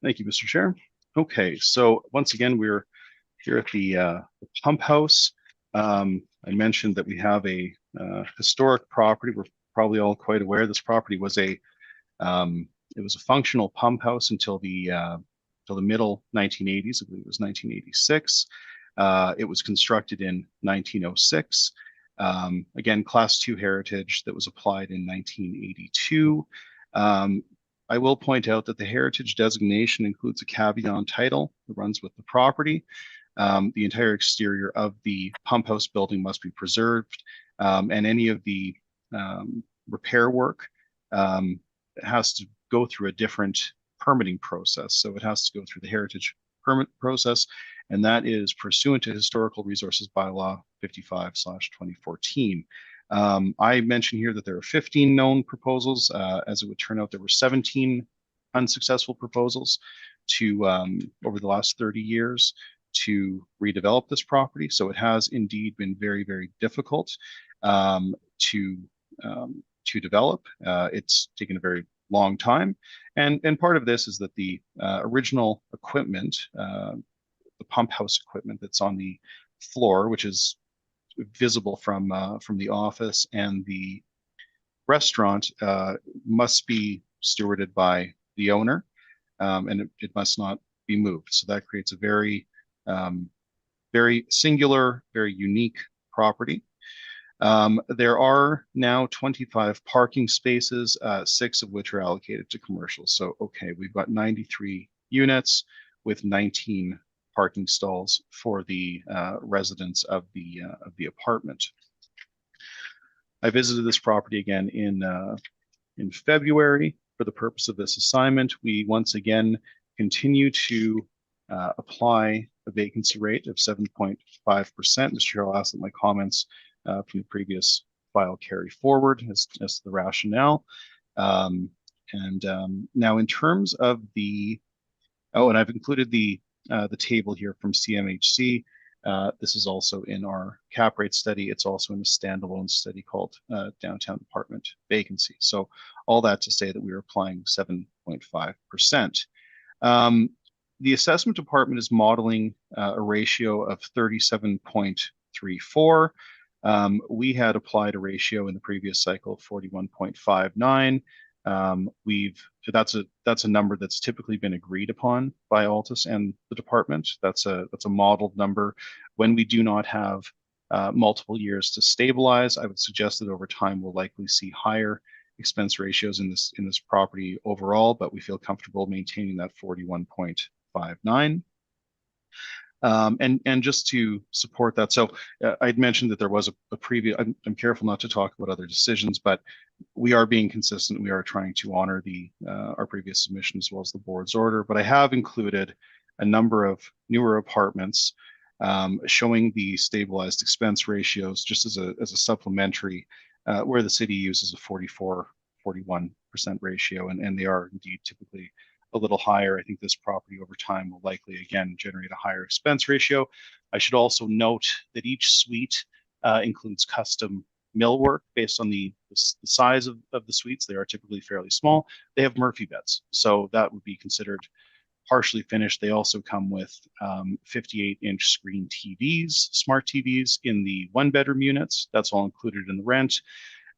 S7: Thank you, Mr. Chair. Okay, so once again, we're here at the pump house. I mentioned that we have a historic property. We're probably all quite aware this property was it was a functional pump house until the middle 1980s. I believe it was 1986. It was constructed in 1906. Again, Class 2 heritage that was applied in 1982. I will point out that the heritage designation includes a caveat on title that runs with the property. The entire exterior of the pump house building must be preserved, and any of the repair work has to go through a different permitting process. So it has to go through the heritage permit process, and that is pursuant to Historical Resources Bylaw 55/2014. I mentioned here that there are 15 known proposals. As it would turn out, there were 17 unsuccessful proposals to over the last 30 years to redevelop this property. So it has indeed been very, very difficult to develop. It's taken a very long time, and part of this is that the original equipment, the pump house equipment that's on the floor, which is visible from the office and the restaurant, must be stewarded by the owner, and it must not be moved. So that creates a very very singular, very unique property. There are now 25 parking spaces, 6 of which are allocated to commercial. So, okay, we've got 93 units with 19 parking stalls for the residents of the apartment. I visited this property again in February for the purpose of this assignment. We once again continue to apply a vacancy rate of 7.5%. Mr. Chair, I'll ask that my comments from the previous file carry forward as to the rationale. Now in terms of and I've included the table here from CMHC. This is also in our cap rate study. It's also in a standalone study called Downtown Apartment Vacancy. So all that to say that we are applying 7.5%. The assessment department is modeling a ratio of 37.34. We had applied a ratio in the previous cycle of 41.59. That's a number that's typically been agreed upon by Altus and the department. That's a modeled number. When we do not have multiple years to stabilize, I would suggest that over time we'll likely see higher expense ratios in this property overall, but we feel comfortable maintaining that 41.59. And just to support that, so I'd mentioned that there was a previous, I'm careful not to talk about other decisions, but we are being consistent. We are trying to honor our previous submission as well as the board's order, but I have included a number of newer apartments showing the stabilized expense ratios just as a supplementary, where the city uses a 41% ratio, and they are indeed typically a little higher. I think this property over time will likely again generate a higher expense ratio. I should also note that each suite includes custom millwork based on the size of the suites. They are typically fairly small. They have Murphy beds, so that would be considered partially finished. They also come with 58-inch screen TVs, smart TVs in the one-bedroom units. That's all included in the rent.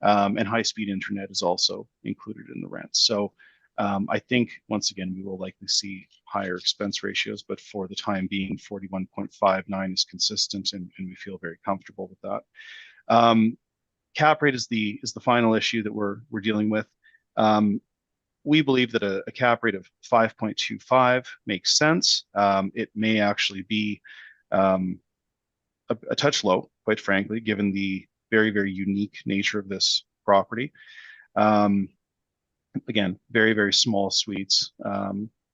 S7: And high-speed internet is also included in the rent. So I think, once again, we will likely see higher expense ratios, but for the time being, 41.59 is consistent, and we feel very comfortable with that. Cap rate is the final issue that we're dealing with. We believe that a cap rate of 5.25 makes sense. It may actually be a touch low, quite frankly, given the very, very unique nature of this property. Again, very, very small suites,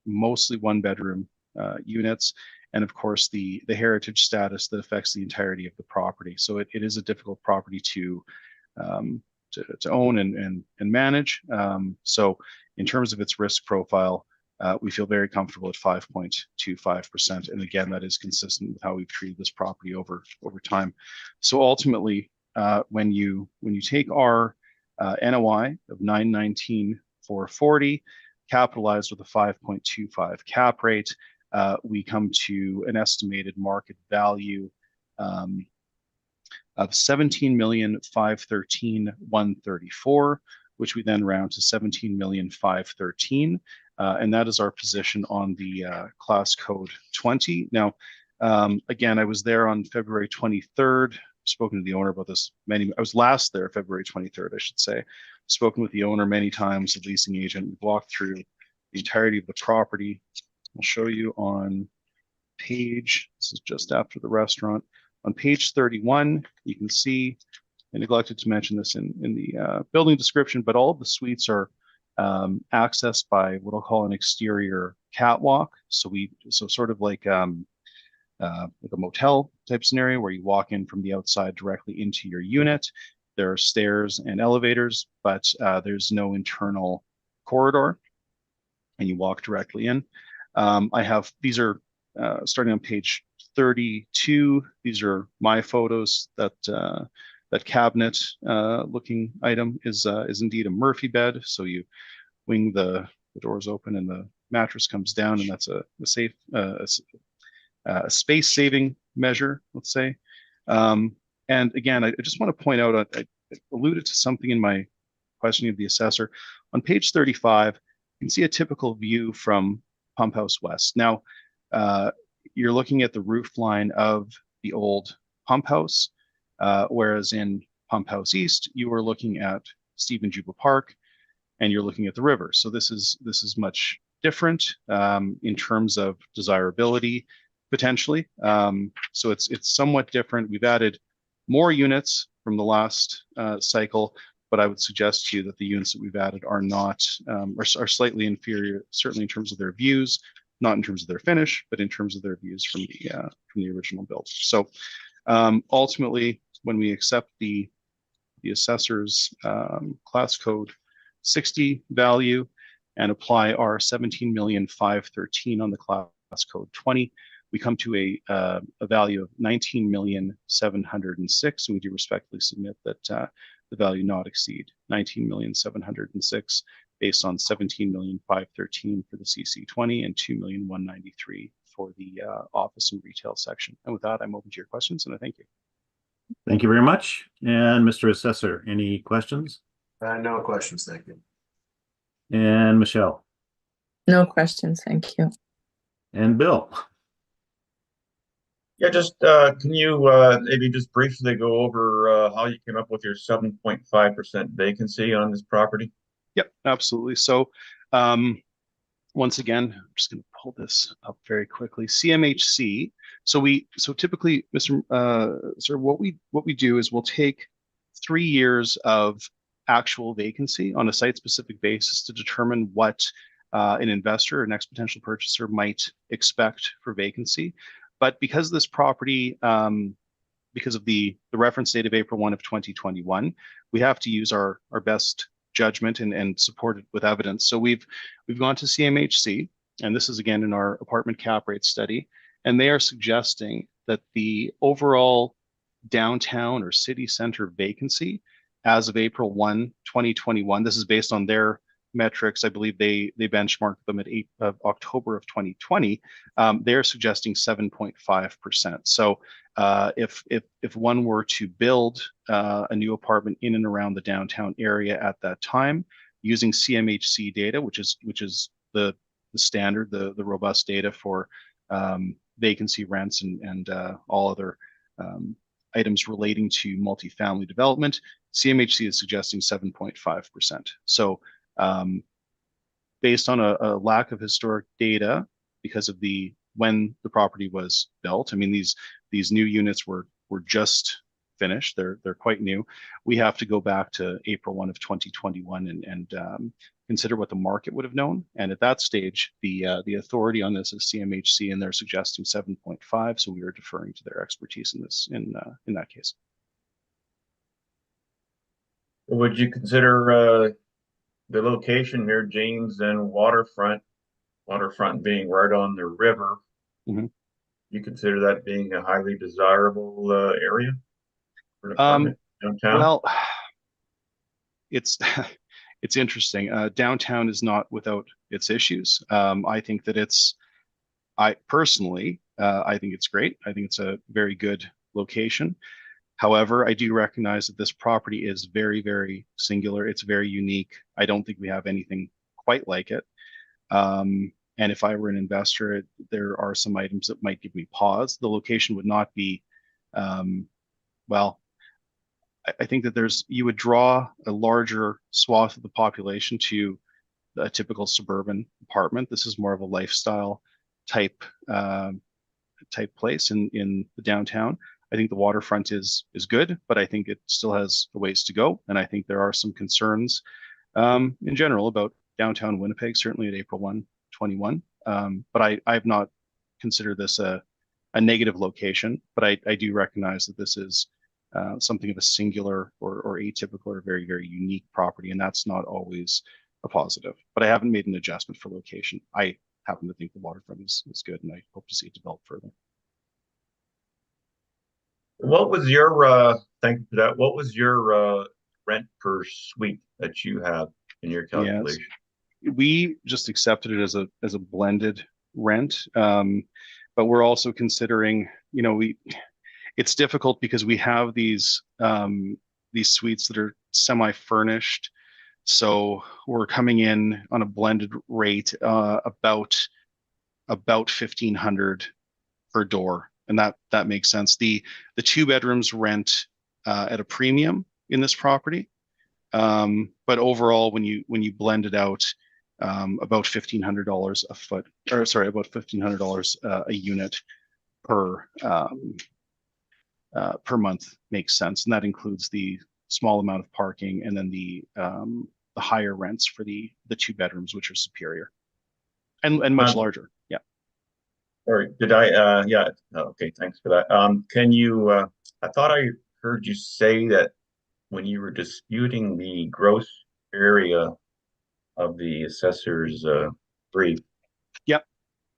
S7: mostly one-bedroom units, and of course the heritage status that affects the entirety of the property. So it is a difficult property to own and manage. So in terms of its risk profile, we feel very comfortable at 5.25%. And again, that is consistent with how we've treated this property over time. So ultimately, when you take our NOI of 919,440, capitalized with a 5.25 cap rate, we come to an estimated market value of 17,513,134, which we then round to 17,513,000, and that is our position on the class code 20. Now, again, I was there on February 23rd. Spoken to the owner about this I was last there February 23rd, I should say. Spoken with the owner many times, the leasing agent. We've walked through the entirety of the property. I'll show you on page, this is just after the restaurant. On page 31, you can see, I neglected to mention this in the building description, but all of the suites are accessed by what I'll call an exterior catwalk. So sort of like a motel type scenario where you walk in from the outside directly into your unit. There are stairs and elevators, but there's no internal corridor, and you walk directly in. These are starting on page 32. These are my photos. That cabinet looking item is indeed a Murphy bed. So you wing the doors open and the mattress comes down, and that's a safe a space saving measure, let's say. And again, I just want to point out, I alluded to something in my questioning of the assessor. On page 35, you can see a typical view from Pump House West. Now, you're looking at the roof line of the old pump house, whereas in Pump House East, you are looking at Stephen Juba Park, and you're looking at the river. So this is much different in terms of desirability, potentially. So it's somewhat different. We've added more units from the last cycle, but I would suggest to you that the units that we've added are not are slightly inferior, certainly in terms of their views, not in terms of their finish, but in terms of their views from the original build. So ultimately, when we accept the assessor's class code 60 value and apply our 17,513,000 on the class code 20, we come to a value of 19,706,000, and we do respectfully submit that the value not exceed 19,706,000 based on 17,513,000 for the CC20 and 2,193,000 for the office and retail section. And with that, I'm open to your questions, and I thank you.
S1: Thank you very much. And Mr. Assessor, any questions?
S3: No questions, thank you.
S1: And Michelle?
S6: No questions, thank you.
S1: And Bill?
S5: Yeah, just can you maybe just briefly go over how you came up with your 7.5% vacancy on this property?
S7: Yep, absolutely. So once again, I'm just going to pull this up very quickly. CMHC. So typically, Mr. Sir, what we do is we'll take 3 years of actual vacancy on a site-specific basis to determine what an investor or next potential purchaser might expect for vacancy. But because this property, because of the reference date of April 1 of 2021, we have to use our best judgment and support it with evidence. So we've gone to CMHC, and this is again in our apartment cap rate study, and they are suggesting that the overall downtown or city center vacancy as of April 1, 2021, this is based on their metrics. I believe they benchmarked them at October of 2020. They're suggesting 7.5%. So if one were to build a new apartment in and around the downtown area at that time, using CMHC data, which is the standard, the robust data for vacancy rents and all other items relating to multifamily development, CMHC is suggesting 7.5%. So based on a lack of historic data because of when the property was built, I mean, these new units were just finished. They're quite new. We have to go back to April 1 of 2021 and consider what the market would have known. And at that stage, the authority on this is CMHC, and they're suggesting 7.5. So we are deferring to their expertise in that case.
S5: Would you consider the location near James and waterfront being right on the river?
S7: Mm-hmm.
S5: You consider that being a highly desirable area for an apartment downtown?
S7: Well, it's it's interesting. Downtown is not without its issues. I think that I personally think it's great. I think it's a very good location. However, I do recognize that this property is very, very singular. It's very unique. I don't think we have anything quite like it. And if I were an investor, there are some items that might give me pause. The location would not be, well, I think that you would draw a larger swath of the population to a typical suburban apartment. This is more of a lifestyle type place in the downtown. I think the waterfront is good, but I think it still has a ways to go. And I think there are some concerns in general about downtown Winnipeg, certainly at April 1, 21. But I have not considered this a negative location, but I do recognize that this is something of a singular or atypical or very, very unique property, and that's not always a positive. But I haven't made an adjustment for location. I happen to think the waterfront is good, and I hope to see it develop further.
S5: What was your thank you for that. What was your rent per suite that you have in your calculation?
S7: Yes. We just accepted it as a blended rent, but we're also considering, it's difficult because we have these suites that are semi-furnished, so we're coming in on a blended rate about $1,500 per door. And that makes sense. The 2 bedrooms rent at a premium in this property, but overall, when you blend it out, about $1,500 a foot, or sorry, about $1,500 a unit per month makes sense, and that includes the small amount of parking and then the higher rents for the 2 bedrooms, which are superior and much larger. Yeah.
S5: Or did I, yeah, okay, thanks for that. Can you, I thought I heard you say that when you were disputing the gross area of the assessor's brief.
S7: Yep.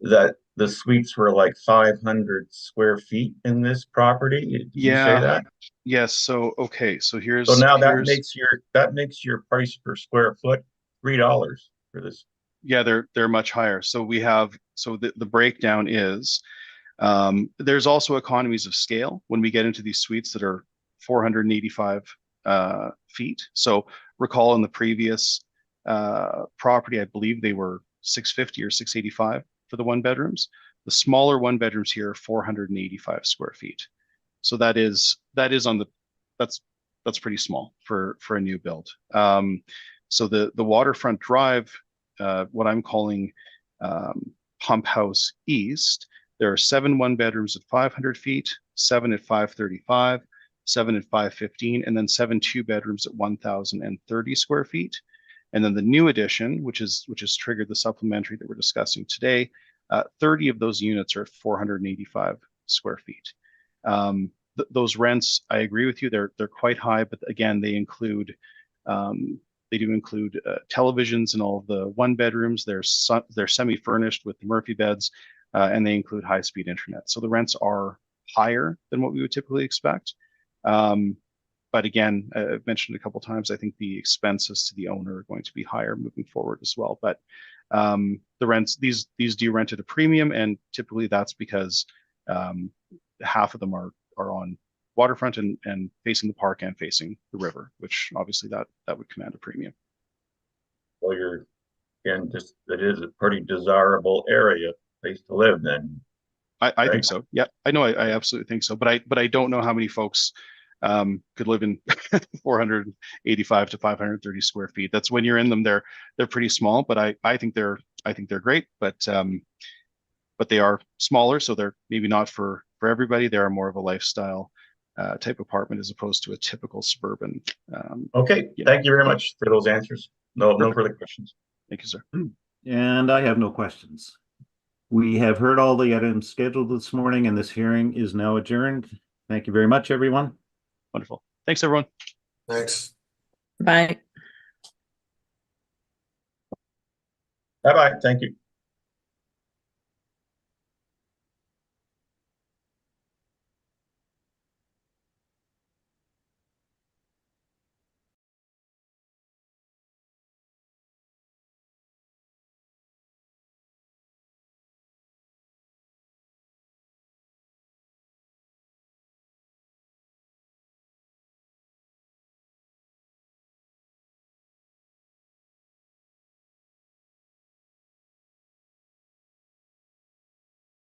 S5: That the suites were like 500 square feet in this property. Did you say that?
S7: Yes. So, okay. So
S5: that makes your price per square foot $3 for this.
S7: Yeah, they're much higher. So we have, the breakdown is, there's also economies of scale when we get into these suites that are 485 feet. So recall in the previous property, I believe they were 650 or 685 for the 1 bedrooms. The smaller 1 bedrooms here are 485 square feet. So that's pretty small for a new build. So the waterfront drive, what I'm calling Pump House East, there are 7 1 bedrooms at 500 feet, 7 at 535, 7 at 515, and then 7 2 bedrooms at 1,030 square feet. And then the new addition, which has triggered the supplementary that we're discussing today, 30 of those units are at 485 square feet. Those rents, I agree with you, they're quite high, but again, they include they do include televisions in all of the one bedrooms. They're semi-furnished with the Murphy beds, and they include high-speed internet. So the rents are higher than what we would typically expect. But again, I've mentioned a couple times, I think the expenses to the owner are going to be higher moving forward as well. But the rents, these do rent at a premium, and typically that's because half of them are on waterfront and facing the park and facing the river, which obviously that would command a premium.
S5: Well, you're, again, just, it is a pretty desirable area, place to live then.
S7: I
S5: Right.
S7: think so. Yeah, I know. I absolutely think so. But I don't know how many folks could live in 485 to 530 square feet. That's when you're in them. They're pretty small, but I think they're great. But they are smaller, so they're maybe not for everybody. They are more of a lifestyle type apartment as opposed to a typical suburban.
S5: Okay,
S7: Yeah.
S5: thank you very much for those answers. No further questions.
S7: Thank you, sir.
S1: And I have no questions. We have heard all the items scheduled this morning, and this hearing is now adjourned. Thank you very much, everyone.
S7: Wonderful. Thanks, everyone.
S3: Thanks.
S6: Bye.
S5: Bye-bye, thank you.